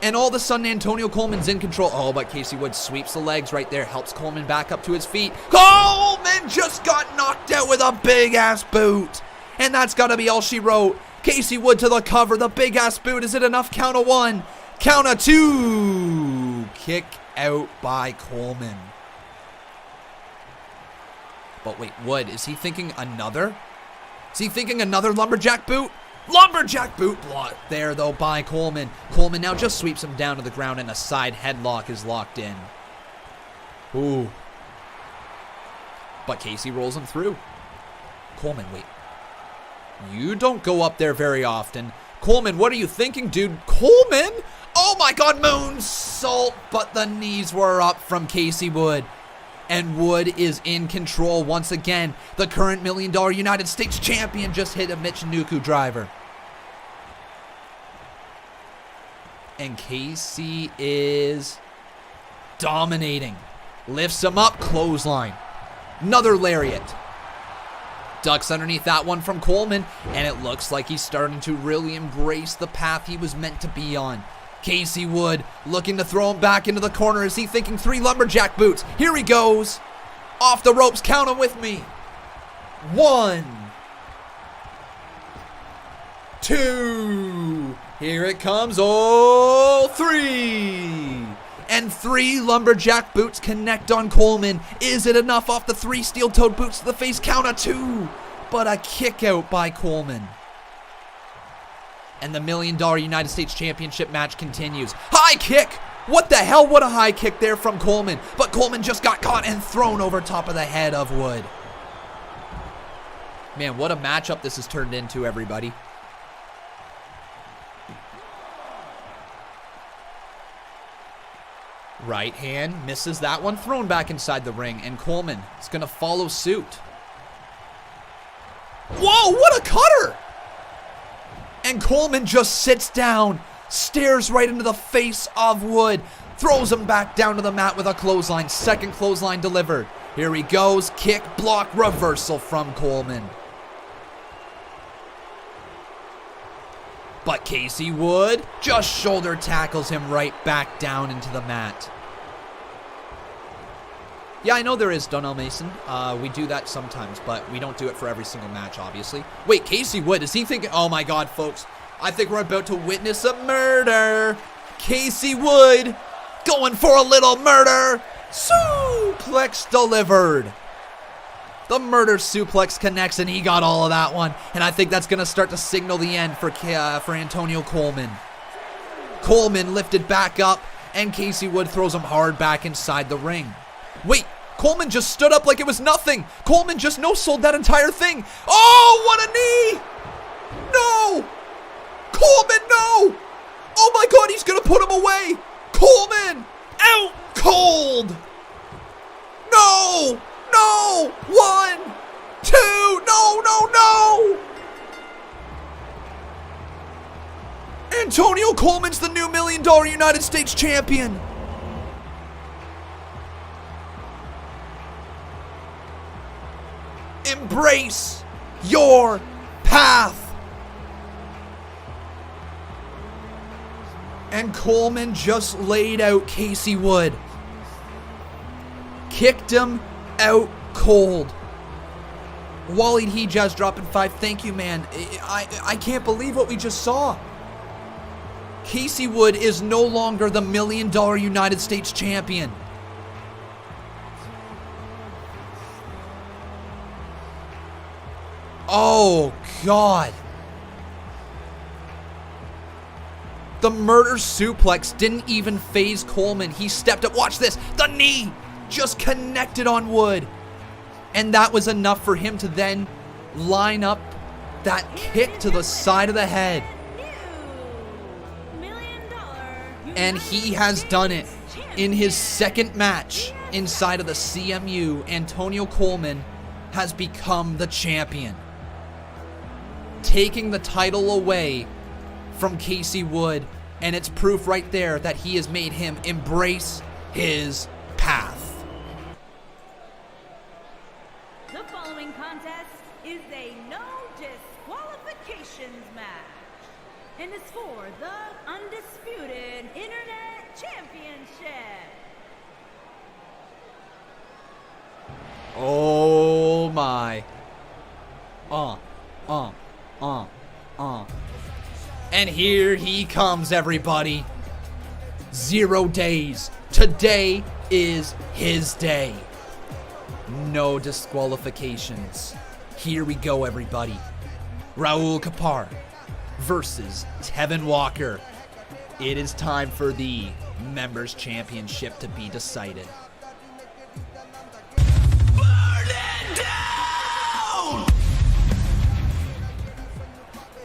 And all of a sudden, Antonio Coleman's in control. Oh, but Casey Wood sweeps the legs right there, helps Coleman back up to his feet. Coleman just got knocked out with a big-ass boot. And that's got to be all she wrote. Casey Wood to the cover, the big-ass boot. Is it enough? Count of one. Count of two. Kick out by Coleman. But wait, Wood, is he thinking another? Is he thinking another lumberjack boot? Lumberjack boot blocked there, though, by Coleman. Coleman now just sweeps him down to the ground, and a side headlock is locked in. Ooh. But Casey rolls him through. Coleman, wait. You don't go up there very often. Coleman, what are you thinking, dude? Coleman? Oh, my God, moonsault. But the knees were up from Casey Wood. And Wood is in control once again. The current $1 million United States champion just hit a Michinoku driver. And Casey is dominating. Lifts him up, clothesline. Another lariat. Ducks underneath that one from Coleman. And it looks like he's starting to really embrace the path he was meant to be on. Casey Wood looking to throw him back into the corner. Is he thinking three lumberjack boots? Here he goes. Off the ropes. Count him with me. 1, 2. Here it comes. Oh, 3. And 3 lumberjack boots connect on Coleman. Is it enough off the 3 steel-toed boots to the face? Count of 2. But a kick out by Coleman. And the $1 million United States Championship match continues. High kick! What the hell? What a high kick there from Coleman. But Coleman just got caught and thrown over top of the head of Wood. Man, what a matchup this has turned into, everybody. Right hand misses that one. Thrown back inside the ring. And Coleman is going to follow suit. Whoa, what a cutter! And Coleman just sits down, stares right into the face of Wood, throws him back down to the mat with a clothesline. Second clothesline delivered. Here he goes. Kick, block, reversal from Coleman. But Casey Wood just shoulder tackles him right back down into the mat. Yeah, I know there is Donnell Mason. We do that sometimes, but we don't do it for every single match, obviously. Wait, Casey Wood, is he thinking... Oh my god, folks. I think we're about to witness a murder. Casey Wood going for a little murder. Suplex delivered. The murder suplex connects, and he got all of that one. And I think that's going to start to signal the end for Antonio Coleman. Coleman lifted back up, and Casey Wood throws him hard back inside the ring. Wait, Coleman just stood up like it was nothing. Coleman just no-sold that entire thing. Oh, what a knee! No! Coleman, no! Oh my god, he's going to put him away. Coleman, out cold. No! No! 1, 2, no, no, no! Antonio Coleman's the new $1 million United States champion. Embrace your path. And Coleman just laid out Casey Wood. Kicked him out cold. Waleed Hijaz dropping 5. Thank you, man. I can't believe what we just saw. Casey Wood is no longer the $1 million United States champion. Oh, God. The murder suplex didn't even phase Coleman. He stepped up. Watch this. The knee just connected on Wood. And that was enough for him to then line up that kick to the side of the head. And he has done it in his second match inside of the CMU. Antonio Coleman has become the champion, taking the title away from Casey Wood, and it's proof right there that he has made him embrace his path. The following contest is a no disqualifications match, and it's for the undisputed Internet Championship. Oh my. And here he comes, everybody. 0 days. Today is his day. No disqualifications. Here we go, everybody. Raul Kapar versus Tevin Walker. It is time for the Members Championship to be decided.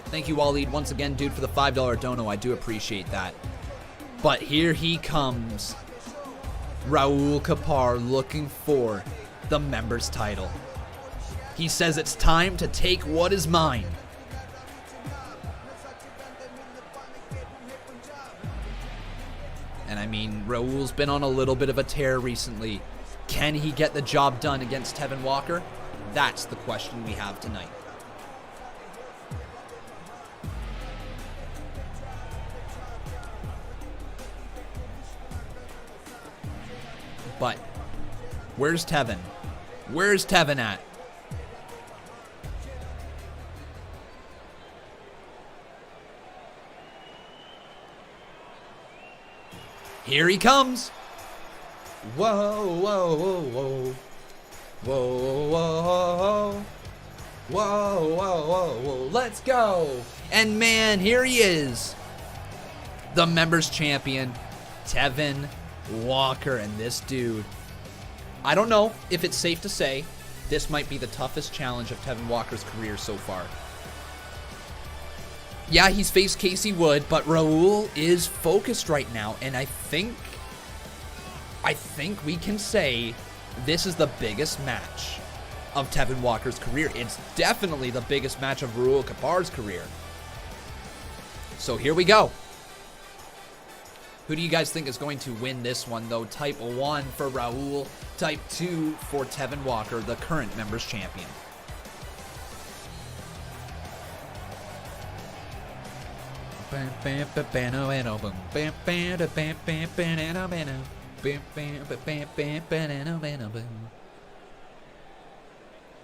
Thank you, Waleed, once again, dude, for the $5 dono. I do appreciate that. But here he comes. Raul Kapar looking for the members title. He says it's time to take what is mine. And I mean, Raul's been on a little bit of a tear recently. Can he get the job done against Tevin Walker? That's the question we have tonight. But where's Tevin? Where's Tevin at? Here he comes. Whoa, whoa, whoa, whoa. Whoa, whoa, whoa. Whoa, whoa, whoa, whoa. Let's go. And man, here he is. The members champion, Tevin Walker. And this dude, I don't know if it's safe to say this might be the toughest challenge of Tevin Walker's career so far. Yeah, he's faced Casey Wood, but Raul is focused right now, and I think we can say this is the biggest match of Tevin Walker's career. It's definitely the biggest match of Raul Kapar's career. So here we go. Who do you guys think is going to win this one, though? Type 1 for Raul, Type 2 for Tevin Walker, the current members champion.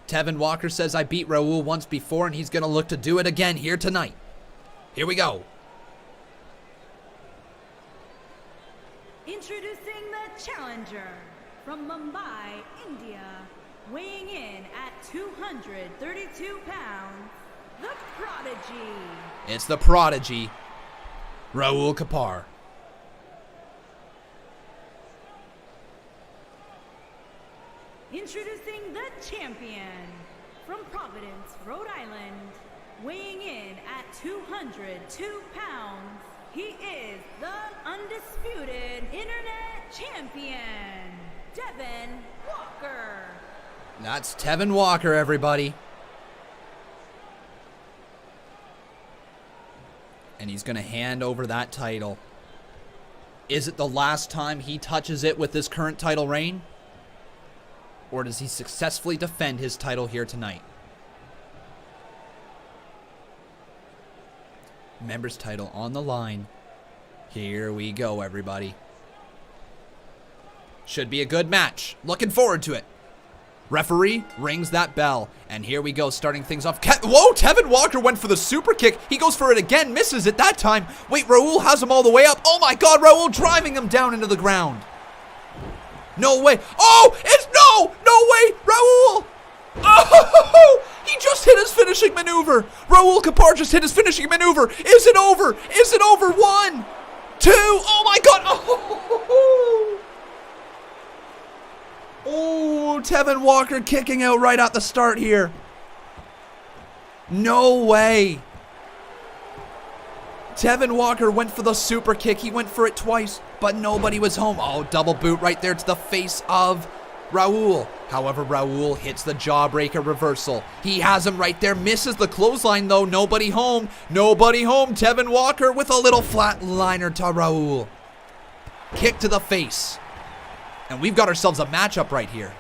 Tevin Walker says, I beat Raul once before, and he's going to look to do it again here tonight. Here we go. Introducing the challenger from Mumbai, India, weighing in at 232 pounds, the Prodigy. It's the Prodigy, Raul Kapar. Introducing the champion from Providence, Rhode Island, weighing in at 202 pounds, he is the undisputed internet champion, Tevin Walker. That's Tevin Walker, everybody. And he's going to hand over that title. Is it the last time he touches it with this current title reign? Or does he successfully defend his title here tonight? Members title on the line. Here we go, everybody. Should be a good match. Looking forward to it. Referee rings that bell. And here we go, starting things off. Whoa, Tevin Walker went for the super kick. He goes for it again, misses it that time. Wait, Raul has him all the way up. Oh my God, Raul driving him down into the ground. No way. Oh, it's no way, Raul. Oh, he just hit his finishing maneuver. Raul Kapar just hit his finishing maneuver. Is it over? Is it over? 1, 2. Oh my God. Oh, Tevin Walker kicking out right at the start here. No way. Tevin Walker went for the super kick. He went for it twice, but nobody was home. Oh, double boot right there to the face of Raul. However, Raul hits the jawbreaker reversal. He has him right there, misses the clothesline though. Nobody home. Nobody home. Tevin Walker with a little flatliner to Raul. Kick to the face. And we've got ourselves a matchup right here.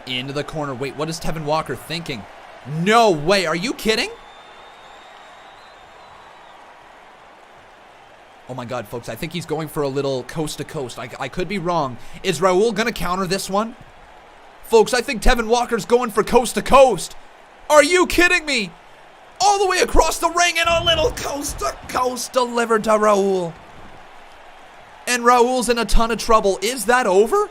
Into the corner. Wait, what is Tevin Walker thinking? No way. Are you kidding? Oh my God, folks. I think he's going for a little coast to coast. I could be wrong. Is Raul going to counter this one? Folks, I think Tevin Walker's going for coast to coast. Are you kidding me? All the way across the ring and a little coast to coast delivered to Raul. And Raul's in a ton of trouble. Is that over?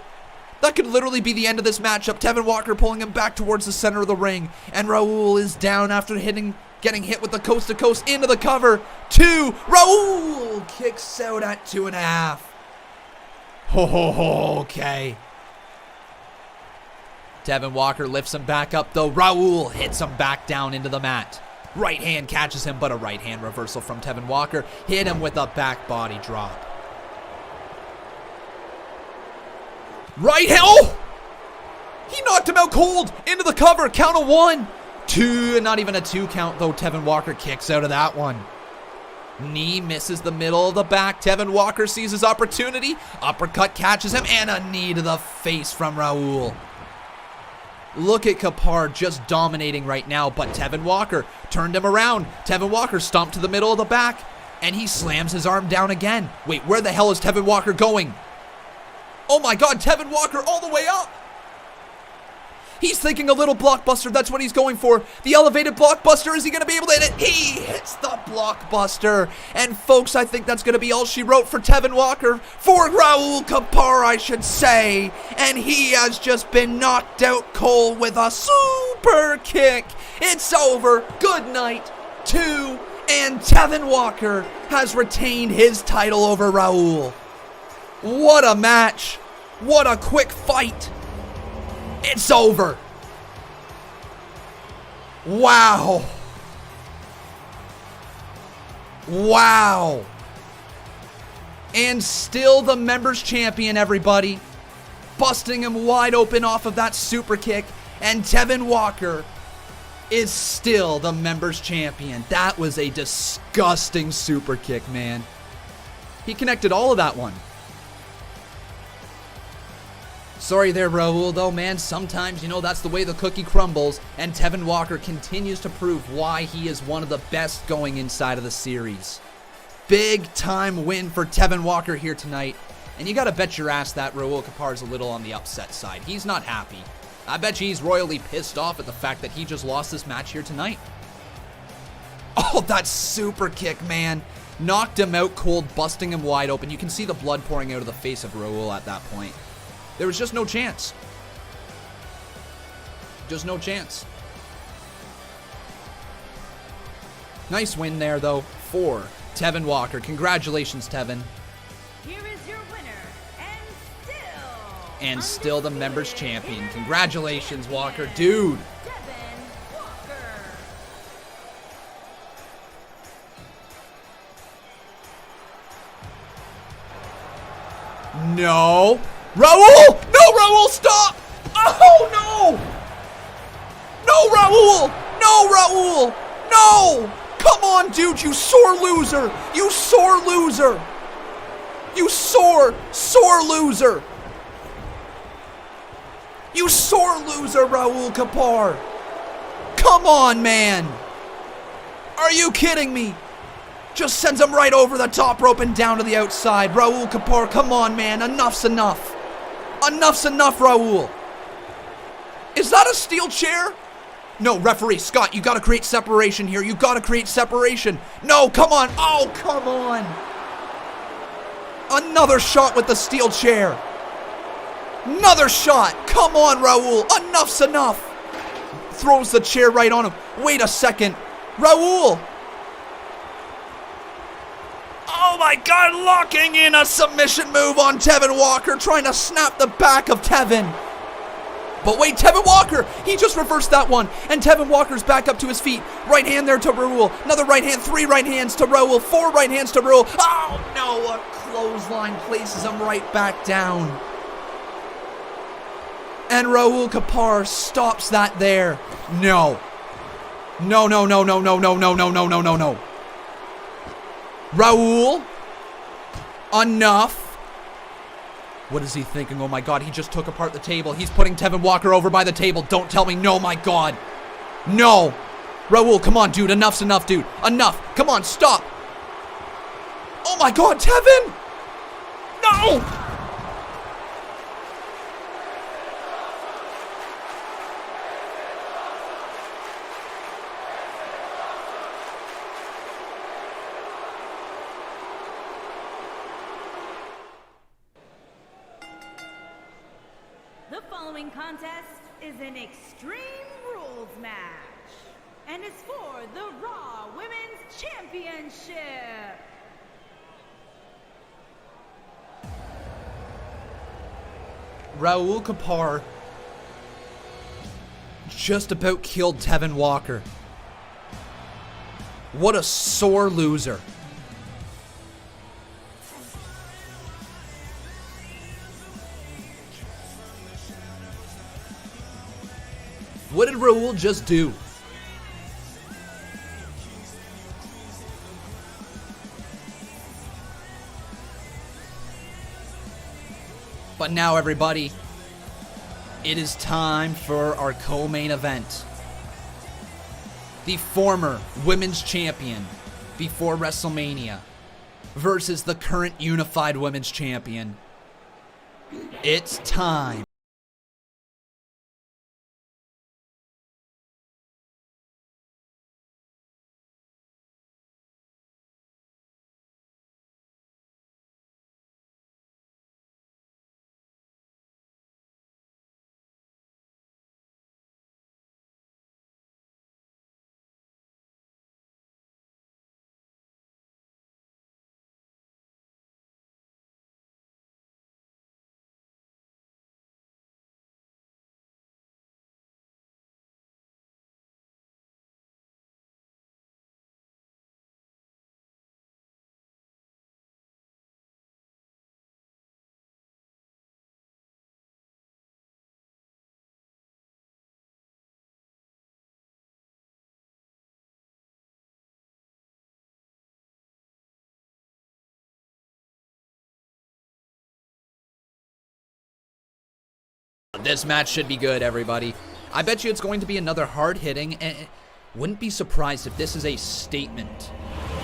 That could literally be the end of this matchup. Tevin Walker pulling him back towards the center of the ring. And Raul is down after getting hit with the coast to coast into the cover. 2. Raul kicks out at 2.5. Okay. Tevin Walker lifts him back up though. Raul hits him back down into the mat. Right hand catches him, but a right hand reversal from Tevin Walker. Hit him with a back body drop. Right hand. Oh! He knocked him out cold. Into the cover. Count of 1, 2. Not even a 2 count though. Tevin Walker kicks out of that one. Knee misses the middle of the back. Tevin Walker sees his opportunity. Uppercut catches him. And a knee to the face from Raul. Look at Kapar just dominating right now. But Tevin Walker turned him around. Tevin Walker stomped to the middle of the back. And he slams his arm down again. Wait, where the hell is Tevin Walker going? Oh my God, Tevin Walker all the way up. He's thinking a little blockbuster. That's what he's going for. The elevated blockbuster. Is he going to be able to hit it? He hits the blockbuster. And folks, I think that's going to be all she wrote for Tevin Walker. For Raul Kapar, I should say. And he has just been knocked out cold with a super kick. It's over. Good night. 2. And Tevin Walker has retained his title over Raul. What a match. What a quick fight. It's over. Wow. Wow. And still the members champion, everybody. Busting him wide open off of that super kick. And Tevin Walker is still the members champion. That was a disgusting super kick, man. He connected all of that one. Sorry there, Raul, though, man. Sometimes, you know, that's the way the cookie crumbles, and Tevin Walker continues to prove why he is one of the best going inside of the series. Big time win for Tevin Walker here tonight, and you gotta bet your ass that Raul Kapar's a little on the upset side. He's not happy. I bet you he's royally pissed off at the fact that he just lost this match here tonight. Oh, that super kick, man. Knocked him out cold, busting him wide open. You can see the blood pouring out of the face of Raul at that point. There was just no chance. Just no chance. Nice win there, though, for Tevin Walker. Congratulations, Tevin. Here is your winner, And still the members champion. Congratulations, Walker. Dude. Tevin Walker. No. Raul! No, Raul, stop! Oh, no! No, Raul! No, Raul! No! Come on, dude, you sore loser! You sore loser! You sore loser! You sore loser, Raul Kapar! Come on, man! Are you kidding me? Just sends him right over the top rope and down to the outside. Raul Kapar, come on, man. Enough's enough. Enough's enough, Raul. Is that a steel chair? No, referee, Scott, you gotta create separation here. You gotta create separation. No, come on. Oh, come on. Another shot with the steel chair. Another shot. Come on, Raul. Enough's enough. Throws the chair right on him. Wait a second. Raul. Oh my God, locking in a submission move on Tevin Walker, trying to snap the back of Tevin. But wait, Tevin Walker, he just reversed that one, and Tevin Walker's back up to his feet. Right hand there to Raul, another right hand, 3 right hands to Raul, 4 right hands to Raul. Oh no, a clothesline places him right back down. And Raul Kapar stops that there. No. No, no, no, no, no, no, no, no, no, no, no, no. Raul, enough. What is he thinking? Oh my God, he just took apart the table. He's putting Tevin Walker over by the table. Don't tell me no, my God. No. Raul, come on, dude. Enough's enough, dude. Enough. Come on, stop. Oh my God, Tevin. No. The following contest is an Extreme Rules match and is for the Raw Women's Championship. Raul Kapar just about killed Tevin Walker. What a sore loser. What did Raul just do? But now, everybody, it is time for our co-main event. The former women's champion before WrestleMania versus the current unified women's champion. It's time. This match should be good, everybody. I bet you it's going to be another hard-hitting, and wouldn't be surprised if this is a statement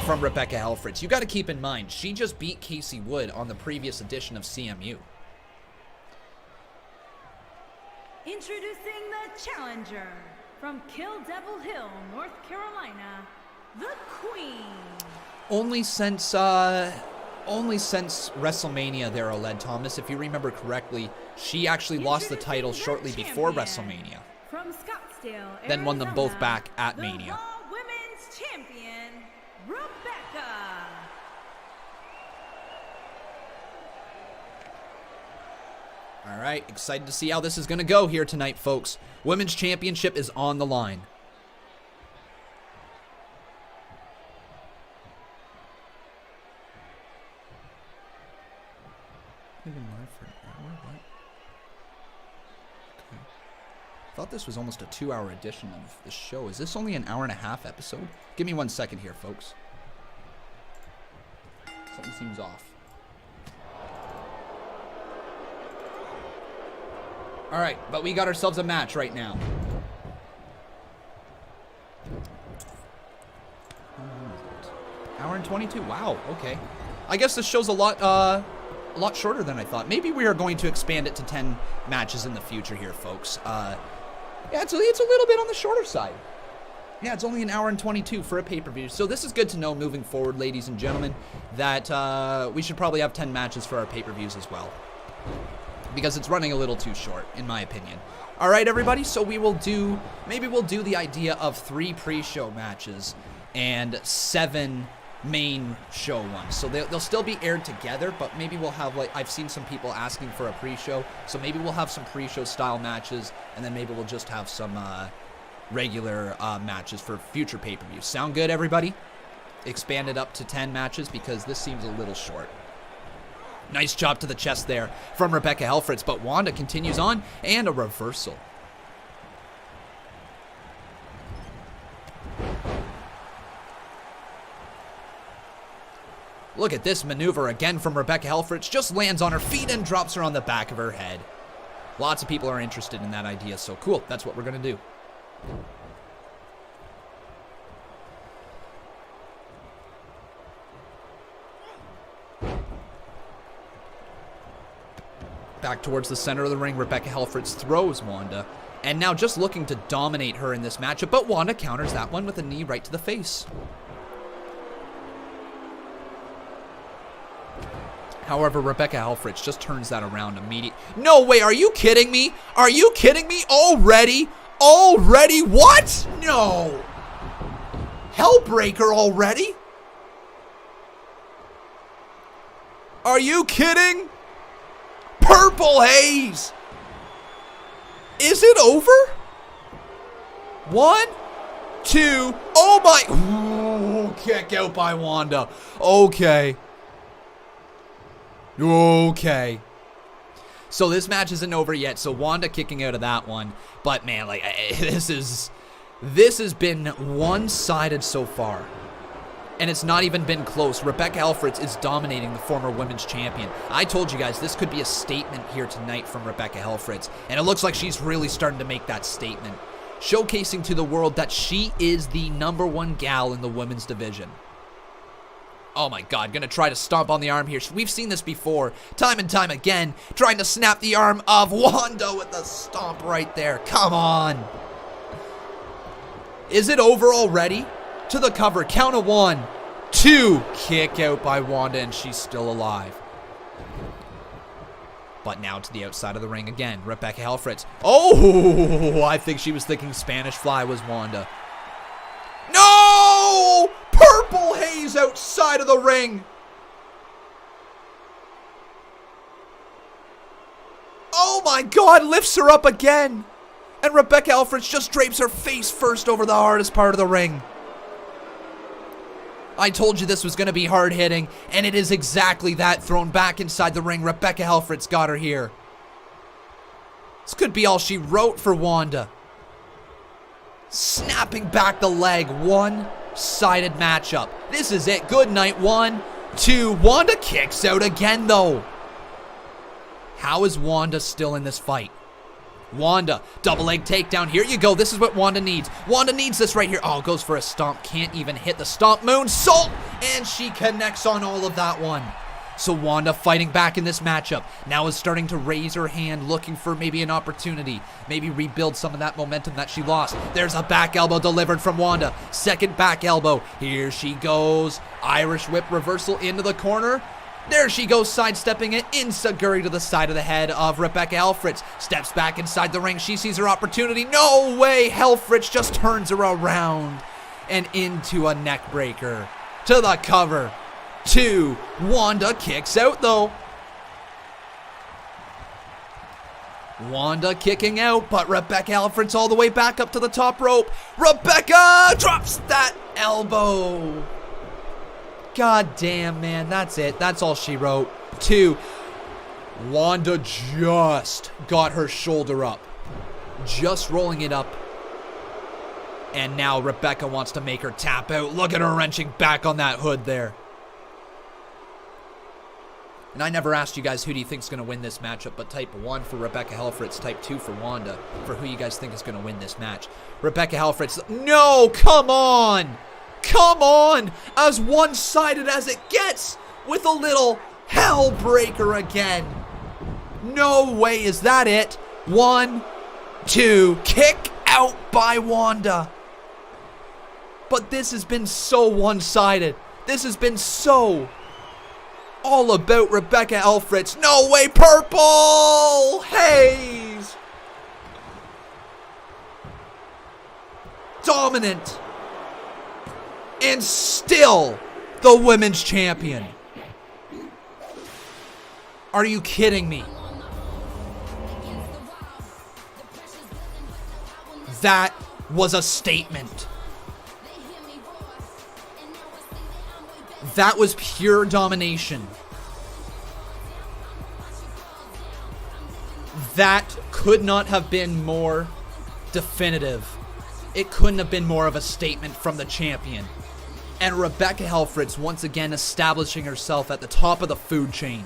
from Rebecca Helfrich. You got to keep in mind, she just beat Casey Wood on the previous edition of CMU. Introducing the challenger from Kill Devil Hill, North Carolina, the Queen. Only since WrestleMania there, Oled Thomas, if you remember correctly, she actually lost the title shortly before WrestleMania. From Scottsdale, then won them both back at the Mania. Raw Women's Champion, Rebecca. All right, excited to see how this is going to go here tonight, folks. Women's Championship is on the line. Thought this was almost a 2-hour edition of the show. Is this only an hour-and-a-half episode? Give me 1 second here, folks. Something seems off. All right, but we got ourselves a match right now. Hour and 22. Wow. Okay. I guess this show's a lot shorter than I thought. Maybe we are going to expand it to 10 matches in the future here, folks. Yeah, it's a little bit on the shorter side. Yeah, it's only an hour and 22 for a pay-per-view. So this is good to know moving forward, ladies and gentlemen, that we should probably have 10 matches for our pay-per-views as well, because it's running a little too short, in my opinion. All right, everybody, so maybe we'll do the idea of 3 pre-show matches and 7 main show ones. So they'll still be aired together, but maybe we'll have, like, I've seen some people asking for a pre-show, so maybe we'll have some pre-show style matches, and then maybe we'll just have some regular matches for future pay-per-views. Sound good, everybody? Expand it up to 10 matches, because this seems a little short. Nice chop to the chest there from Rebecca Helfrich, but Wanda continues on, and a reversal. Look at this maneuver again from Rebecca Helfrich. Just lands on her feet and drops her on the back of her head. Lots of people are interested in that idea, so cool. That's what we're going to do. Back towards the center of the ring, Rebecca Helfrich throws Wanda. And now just looking to dominate her in this matchup, but Wanda counters that one with a knee right to the face. However, Rebecca Helfrich just turns that around immediately. No way, are you kidding me? Are you kidding me? Already? Already? What? No. Hellbreaker already? Are you kidding? Purple Haze. Is it over? 1, 2. Oh my. Ooh, kick out by Wanda. Okay. Okay. So this match isn't over yet, so Wanda kicking out of that one. But man, like, this has been one-sided so far. And it's not even been close. Rebecca Helfrich is dominating the former women's champion. I told you guys this could be a statement here tonight from Rebecca Helfrich. And it looks like she's really starting to make that statement, showcasing to the world that she is the #1 gal in the women's division. Oh my God, gonna try to stomp on the arm here. We've seen this before, time and time again, trying to snap the arm of Wanda with a stomp right there. Come on. Is it over already? To the cover, count of 1, 2, kick out by Wanda, and she's still alive. But now to the outside of the ring again, Rebecca Helfrich. Oh, I think she was thinking Spanish Fly was Wanda. No! Purple Haze outside of the ring. Oh my God, lifts her up again. And Rebecca Helfrich just drapes her face first over the hardest part of the ring. I told you this was going to be hard hitting, and it is exactly that. Thrown back inside the ring, Rebecca Helfrich got her here. This could be all she wrote for Wanda. Snapping back the leg, one-sided matchup. This is it. Good night. 1, 2. Wanda kicks out again, though. How is Wanda still in this fight? Wanda, double leg takedown. Here you go. This is what Wanda needs. Wanda needs this right here. Oh, goes for a stomp. Can't even hit the stomp. Moonsault. And she connects on all of that one. So Wanda fighting back in this matchup. Now is starting to raise her hand, looking for maybe an opportunity. Maybe rebuild some of that momentum that she lost. There's a back elbow delivered from Wanda. Second back elbow. Here she goes. Irish whip reversal into the corner. There she goes, sidestepping it. Enziguri to the side of the head of Rebecca Helfrich. Steps back inside the ring. She sees her opportunity. No way! Helfrich just turns her around and into a neck breaker. To the cover. 2. Wanda kicks out, though. Wanda kicking out, but Rebecca Helfrich's all the way back up to the top rope. Rebecca drops that elbow. God damn, man, that's it. That's all she wrote. 2. Wanda just got her shoulder up. Just rolling it up. And now Rebecca wants to make her tap out. Look at her wrenching back on that hood there. And I never asked you guys who do you think is going to win this matchup, but type 1 for Rebecca Helfrich, type 2 for Wanda, for who you guys think is going to win this match. Rebecca Helfrich, no, come on! Come on! As one-sided as it gets, with a little hell breaker again. No way, is that it? 1, 2, kick out by Wanda. But this has been so one-sided. This has been so all about Rebecca Helfrich. No way, purple haze. Dominant. And still the women's champion. Are you kidding me? That was a statement. That was pure domination. That could not have been more definitive. It couldn't have been more of a statement from the champion. And Rebecca Helfrich once again establishing herself at the top of the food chain.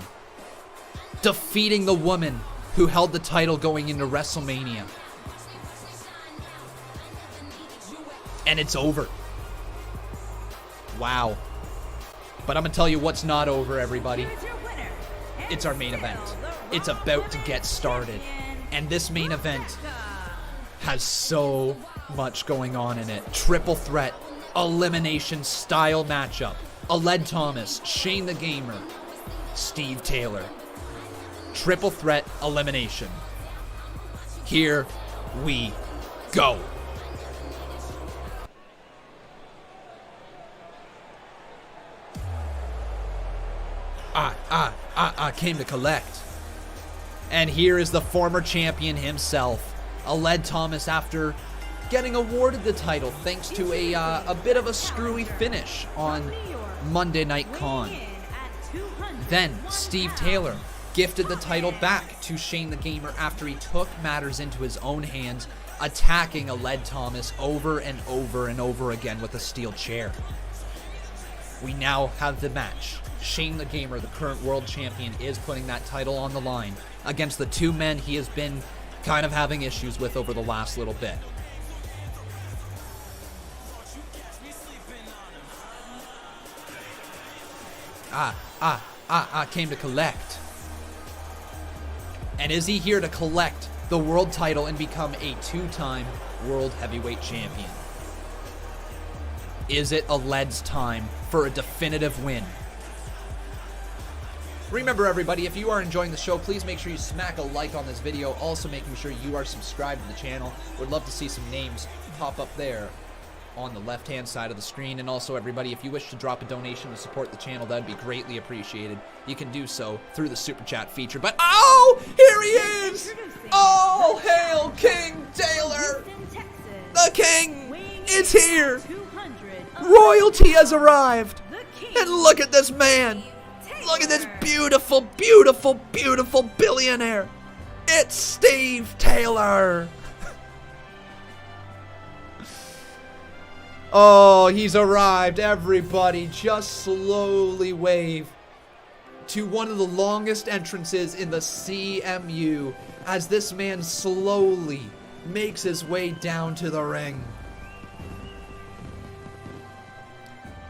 Defeating the woman who held the title going into WrestleMania. And it's over. Wow. But I'm going to tell you what's not over, everybody. It's our main event. It's about to get started. And this main event has so much going on in it. Triple threat, elimination style matchup. Aled Thomas, Shane the Gamer, Steve Taylor. Triple threat elimination. Here we go. I came to collect. And here is the former champion himself, Aled Thomas, after getting awarded the title thanks to a bit of a screwy finish on Monday Night Con. Then Steve Taylor gifted the title back to Shane the Gamer after he took matters into his own hands, attacking Aled Thomas over and over and over again with a steel chair. We now have the match. Shane the Gamer, the current world champion, is putting that title on the line against the two men he has been kind of having issues with over the last little bit. I came to collect. And is he here to collect the world title and become a two-time world heavyweight champion? Is it Aled's time for a definitive win? Remember, everybody, if you are enjoying the show, please make sure you smack a like on this video. Also making sure you are subscribed to the channel. Would love to see some names pop up there on the left-hand side of the screen. And also, everybody, if you wish to drop a donation to support the channel, that would be greatly appreciated. You can do so through the Super Chat feature. But, oh, here he is! All hail King Taylor! The King is here! Royalty has arrived! And look at this man! Look at this beautiful, beautiful, beautiful billionaire! It's Steve Taylor! Oh, he's arrived. Everybody, just slowly wave. to one of the longest entrances in the CMU as this man slowly makes his way down to the ring.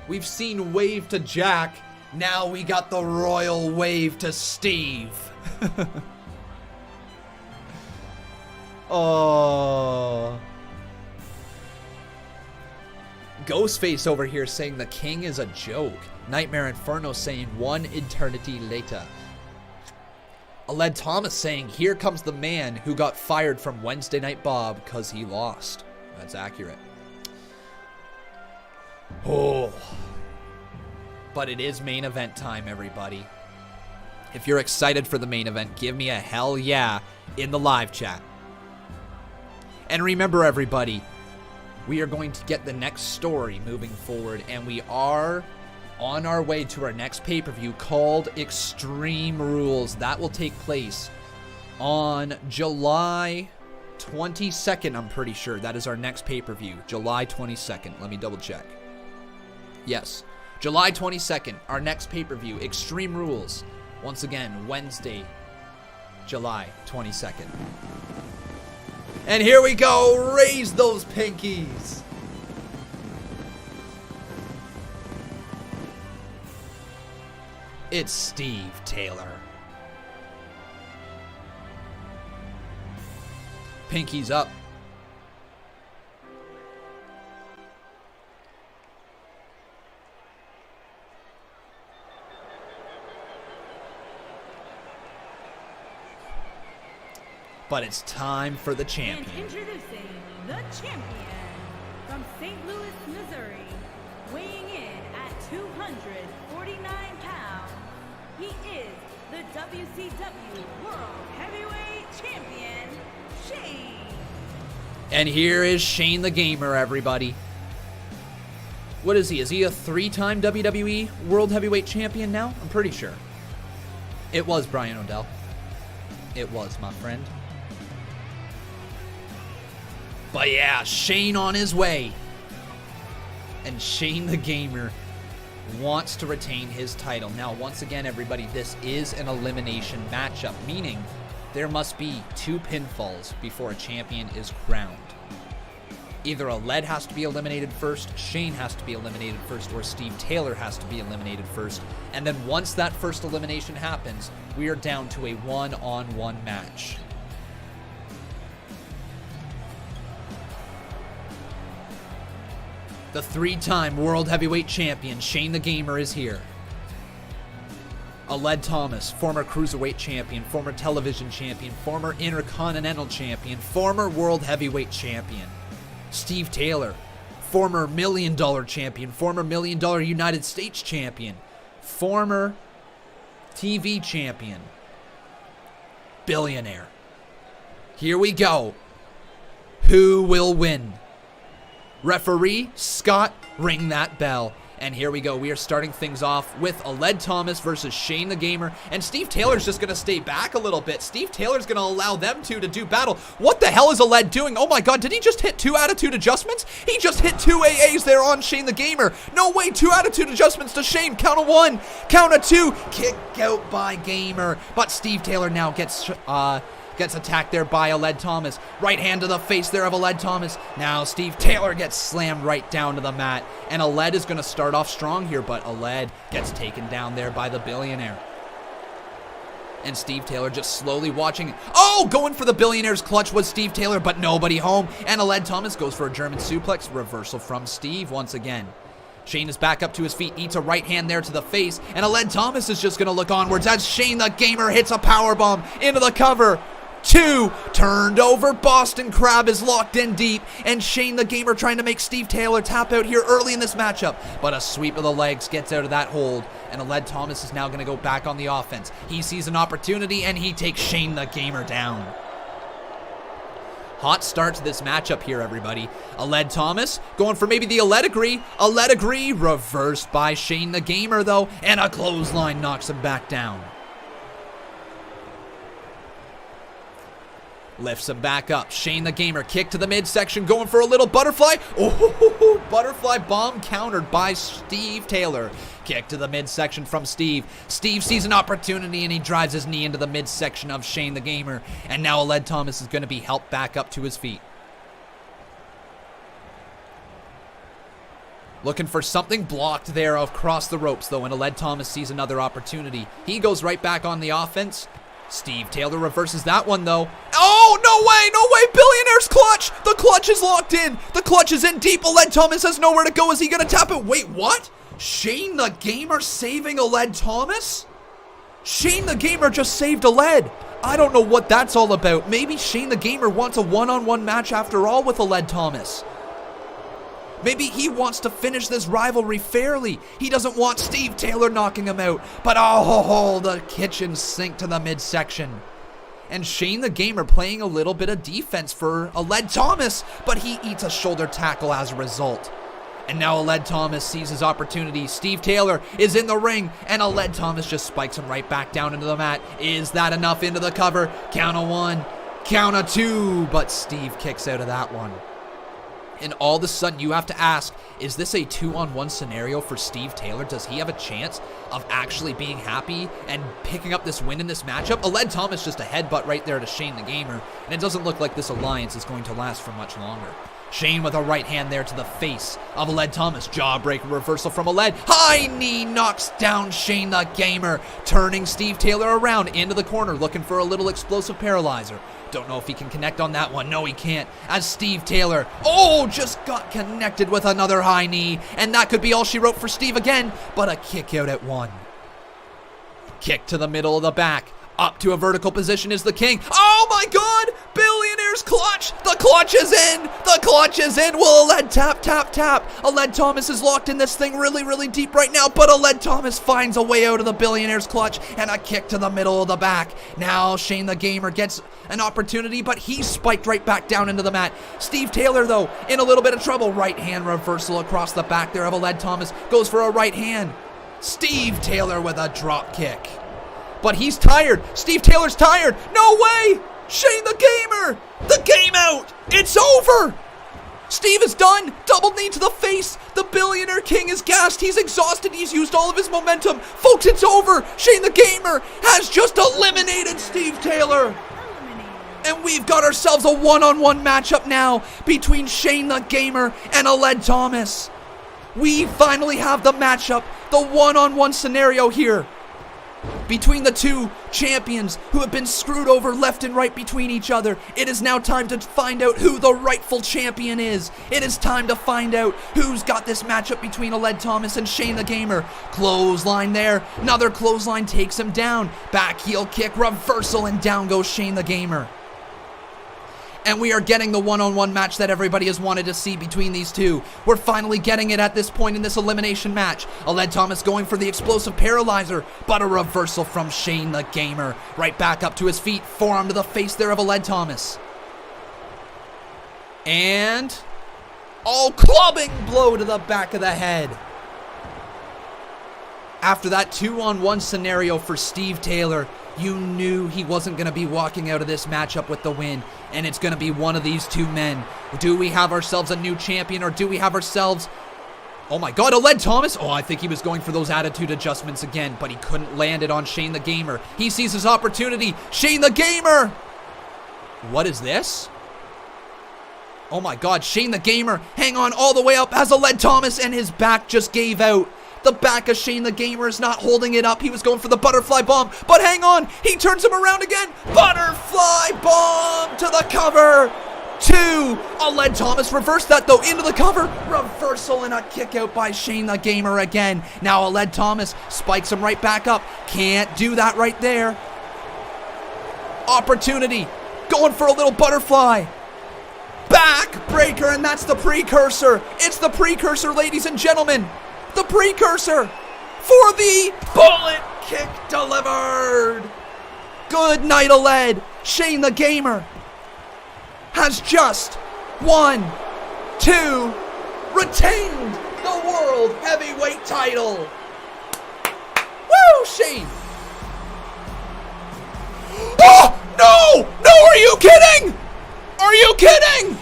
We've seen wave to Jack. Now we got the royal wave to Steve. Oh. Ghostface over here saying the king is a joke. Nightmare Inferno saying 1 eternity later. Aled Thomas saying here comes the man who got fired from Wednesday Night Bob because he lost. That's accurate. Oh. But it is main event time, everybody. If you're excited for the main event, give me a hell yeah in the live chat. And remember, everybody, we are going to get the next story moving forward, and we are on our way to our next pay-per-view called Extreme Rules. That will take place on July 22nd, I'm pretty sure. That is our next pay-per-view, July 22nd. Let me double check. Yes, July 22nd, our next pay-per-view, Extreme Rules. Once again, Wednesday, July 22nd. And here we go, raise those pinkies. It's Steve Taylor. Pinkies up. But it's time for the champion. And introducing the champion from St. Louis, Missouri, weighing in at 249 pounds. He is the WCW World Heavyweight Champion, Shane. And here is Shane the Gamer, everybody. What is he? Is he a 3-time WWE World Heavyweight Champion now? I'm pretty sure. It was Brian Odell. It was, my friend. But yeah, Shane on his way. And Shane the Gamer wants to retain his title. Now, once again, everybody, this is an elimination matchup, meaning there must be 2 pinfalls before a champion is crowned. Either Aled has to be eliminated first, Shane has to be eliminated first, or Steve Taylor has to be eliminated first. And then once that first elimination happens, we are down to a 1-on-1 match. The 3-time World Heavyweight Champion, Shane the Gamer, is here. Aled Thomas, former Cruiserweight Champion, former Television Champion, former Intercontinental Champion, former World Heavyweight Champion. Steve Taylor, former $1 Million Champion, former $1 Million United States Champion, former TV Champion, billionaire. Here we go. Who will win? Referee, Scott, ring that bell. And here we go. We are starting things off with Aled Thomas versus Shane the Gamer. And Steve Taylor's just going to stay back a little bit. Steve Taylor's going to allow them two to do battle. What the hell is Aled doing? Oh my god, did he just hit 2 attitude adjustments? He just hit 2 AAs there on Shane the Gamer. No way, 2 attitude adjustments to Shane. Count of 1, count of 2. Kick out by Gamer. But Steve Taylor now gets attacked there by Aled Thomas. Right hand to the face there of Aled Thomas. Now Steve Taylor gets slammed right down to the mat. And Aled is going to start off strong here, but Aled gets taken down there by the billionaire. And Steve Taylor just slowly watching. Oh, going for the billionaire's clutch was Steve Taylor, but nobody home. And Aled Thomas goes for a German suplex. Reversal from Steve once again. Shane is back up to his feet, eats a right hand there to the face. And Aled Thomas is just going to look onwards as Shane the Gamer hits a powerbomb into the cover. 2, turned over, Boston Crab is locked in deep, and Shane the Gamer trying to make Steve Taylor tap out here early in this matchup, but a sweep of the legs gets out of that hold, and Aled Thomas is now going to go back on the offense. He sees an opportunity, and he takes Shane the Gamer down. Hot start to this matchup here, everybody. Aled Thomas going for maybe the Aled-agree. Aled-agree, reversed by Shane the Gamer, though, and a clothesline knocks him back down. Lifts him back up. Shane the Gamer kick to the midsection, going for a little butterfly. Oh, butterfly bomb countered by Steve Taylor. Kick to the midsection from Steve. Steve sees an opportunity and he drives his knee into the midsection of Shane the Gamer. And now Aled Thomas is going to be helped back up to his feet. Looking for something blocked there across the ropes though, and Aled Thomas sees another opportunity. He goes right back on the offense. Steve Taylor reverses that one though. Oh, no way, Billionaire's clutch. The clutch is locked in. The clutch is in deep. Aled Thomas has nowhere to go. Is he going to tap it? Wait, what? Shane the Gamer saving Aled Thomas? Shane the Gamer just saved Aled. I don't know what that's all about. Maybe Shane the Gamer wants a one-on-one match after all with Aled Thomas. Maybe he wants to finish this rivalry fairly. He doesn't want Steve Taylor knocking him out. But oh, the kitchen sink to the midsection. And Shane the Gamer playing a little bit of defense for Aled Thomas, but he eats a shoulder tackle as a result. And now Aled Thomas sees his opportunity. Steve Taylor is in the ring, and Aled Thomas just spikes him right back down into the mat. Is that enough into the cover? Count of one, count of two, but Steve kicks out of that one. And all of a sudden you have to ask, is this a 2-on-1 scenario for Steve Taylor? Does he have a chance of actually being happy and picking up this win in this matchup? Aled Thomas just a headbutt right there to Shane the Gamer, and it doesn't look like this alliance is going to last for much longer. Shane with a right hand there to the face of Aled Thomas. Jawbreaker reversal from Aled. High knee knocks down Shane the Gamer, turning Steve Taylor around into the corner, looking for a little explosive paralyzer. Don't know if he can connect on that one. No, he can't. As Steve Taylor, just got connected with another high knee. And that could be all she wrote for Steve again, but a kick out at one. Kick to the middle of the back. Up to a vertical position is the King. Oh my God! Billionaire's clutch! The clutch is in! The clutch is in! Will Aled tap? Aled Thomas is locked in this thing really deep right now, but Aled Thomas finds a way out of the Billionaire's clutch, and a kick to the middle of the back. Now Shane the Gamer gets an opportunity, but he's spiked right back down into the mat. Steve Taylor, though, in a little bit of trouble. Right hand reversal across the back there of Aled Thomas. Goes for a right hand. Steve Taylor with a drop kick. But he's tired. Steve Taylor's tired. No way! Shane the Gamer! The game out! It's over! Steve is done. Double knee to the face. The Billionaire King is gassed. He's exhausted. He's used all of his momentum. Folks, it's over. Shane the Gamer has just eliminated Steve Taylor. And we've got ourselves a one-on-one matchup now between Shane the Gamer and Aled Thomas. We finally have the matchup, the one-on-one scenario here between the two champions who have been screwed over left and right between each other. It is now time to find out who the rightful champion is. It is time to find out who's got this matchup between Aled Thomas and Shane the Gamer. Clothesline there. Another clothesline takes him down. Back heel kick, reversal, and down goes Shane the Gamer. And we are getting the one-on-one match that everybody has wanted to see between these two. We're finally getting it at this point in this elimination match. Aled Thomas going for the explosive paralyzer, but a reversal from Shane the Gamer. Right back up to his feet, forearm to the face there of Aled Thomas. And clubbing blow to the back of the head. After that 2-on-1 scenario for Steve Taylor, you knew he wasn't going to be walking out of this matchup with the win, and it's going to be one of these two men. Do we have ourselves a new champion, or do we have ourselves... Oh my God, Aled Thomas! I think he was going for those attitude adjustments again, but he couldn't land it on Shane the Gamer. He sees his opportunity. Shane the Gamer! What is this? Oh my God, Shane the Gamer, hang on all the way up as Aled Thomas, and his back just gave out. The back of Shane the Gamer is not holding it up. He was going for the butterfly bomb, but hang on, he turns him around again. Butterfly bomb to the cover. 2. Aled Thomas reversed that though into the cover. Reversal and a kick out by Shane the Gamer again. Now Aled Thomas spikes him right back up. Can't do that right there. Opportunity. Going for a little butterfly. Backbreaker, and that's the precursor. It's the precursor, ladies and gentlemen. The precursor for the bullet kick delivered. Good night, Aled. Shane the Gamer has just 1, 2, retained the World Heavyweight title. Woo, Shane. Oh, no, are you kidding? Are you kidding?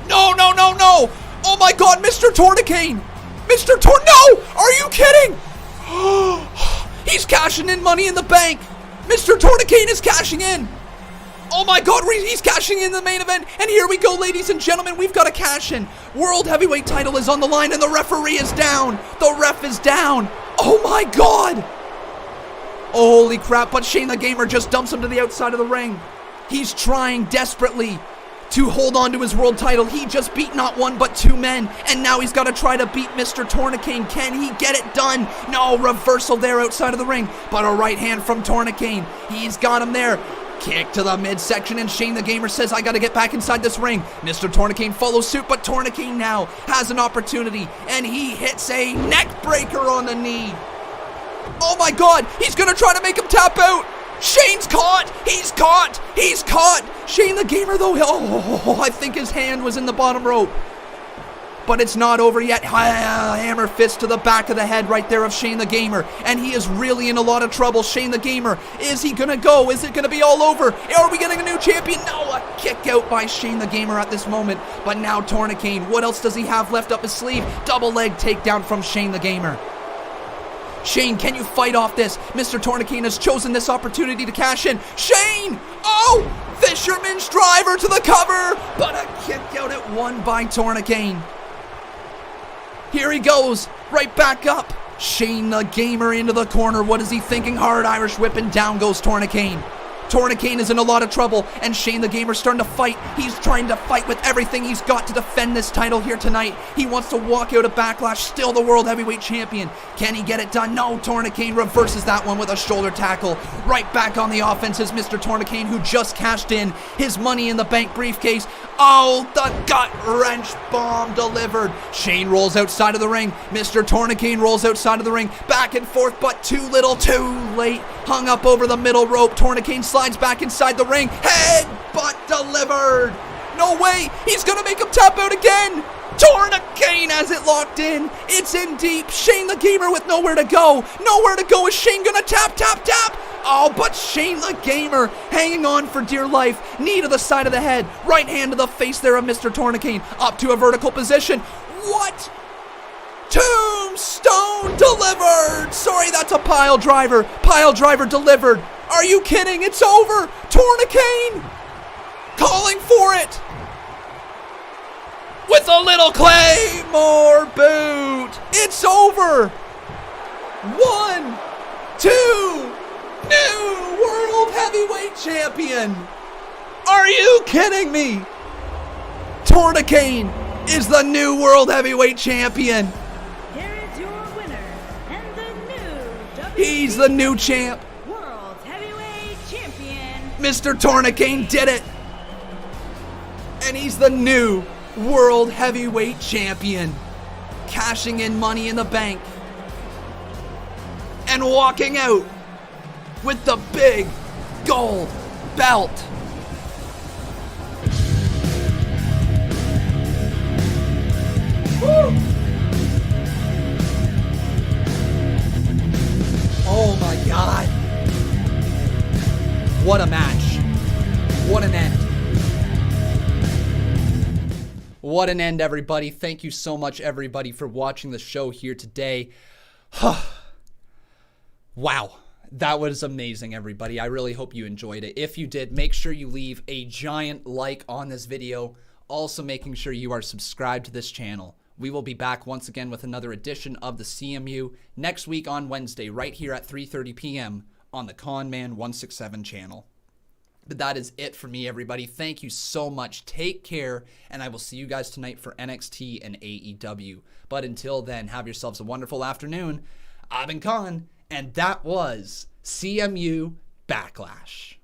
No. Oh my God, Mr. Tornicane. Mr. No! Are you kidding? He's cashing in Money in the Bank. Mr. Tourniquet is cashing in. Oh my God, he's cashing in the main event. And here we go, ladies and gentlemen. We've got a cash in. World Heavyweight title is on the line and the referee is down. The ref is down. Oh my God. Holy crap, but Shane the Gamer just dumps him to the outside of the ring. He's trying desperately to hold on to his world title. He just beat not one but two men, and now he's got to try to beat Mr. Tourniquet. Can he get it done? No, reversal there outside of the ring, but a right hand from Tourniquet. He's got him there. Kick to the midsection, and Shane the Gamer says, I got to get back inside this ring. Mr. Tourniquet follows suit, but Tourniquet now has an opportunity, and he hits a neck breaker on the knee. Oh my God, he's going to try to make him tap out. Shane's caught! He's caught! He's caught! Shane the Gamer, though, I think his hand was in the bottom rope. But it's not over yet. Hammer fist to the back of the head right there of Shane the Gamer. And he is really in a lot of trouble. Shane the Gamer, is he gonna go? Is it gonna be all over? Are we getting a new champion? No, a kick out by Shane the Gamer at this moment. But now Tourniquet, what else does he have left up his sleeve? Double leg takedown from Shane the Gamer. Shane, can you fight off this? Mr. Tourniquet has chosen this opportunity to cash in. Shane! Oh! Fisherman's driver to the cover! But a kick out at one by Tourniquet. Here he goes. Right back up. Shane the Gamer into the corner. What is he thinking? Hard Irish whip, and down goes Tourniquet. Tourniquet is in a lot of trouble, and Shane the Gamer starting to fight. He's trying to fight with everything he's got to defend this title here tonight. He wants to walk out of Backlash, still the World Heavyweight Champion. Can he get it done? No, Tourniquet reverses that one with a shoulder tackle. Right back on the offense is Mr. Tourniquet, who just cashed in his Money in the Bank briefcase. Oh, the gut wrench bomb delivered. Shane rolls outside of the ring. Mr. Tourniquet rolls outside of the ring. Back and forth, but too little, too late. Hung up over the middle rope. Tourniquet slides back inside the ring. Headbutt delivered. No way. He's going to make him tap out again. Tourniquet has it locked in. It's in deep. Shane the Gamer with nowhere to go. Nowhere to go. Is Shane going to tap, tap, tap? Oh, but Shane the Gamer hanging on for dear life. Knee to the side of the head. Right hand to the face there of Mr. Tourniquet. Up to a vertical position. What? Tombstone delivered. Sorry, that's a pile driver. Pile driver delivered. Are you kidding? It's over. Tourniquet calling for it. With a little Claymore boot. It's over. 1, 2. New World Heavyweight Champion. Are you kidding me? Tourniquet is the new World Heavyweight Champion. Here is your winner and the new He's the new champ. World Heavyweight Champion. Mr. Tourniquet did it. And he's the new World Heavyweight Champion. Cashing in Money in the Bank. And walking out with the big gold belt. Woo! Oh my God. What a match. What an end. What an end, everybody. Thank you so much, everybody, for watching the show here today. Wow. That was amazing, everybody. I really hope you enjoyed it. If you did, make sure you leave a giant like on this video. Also making sure you are subscribed to this channel. We will be back once again with another edition of the CMU next week on Wednesday, right here at 3:30 p.m. on the Conman167 channel. But that is it for me, everybody. Thank you so much. Take care, and I will see you guys tonight for NXT and AEW. But until then, have yourselves a wonderful afternoon. I've been Con, and that was CMU Backlash.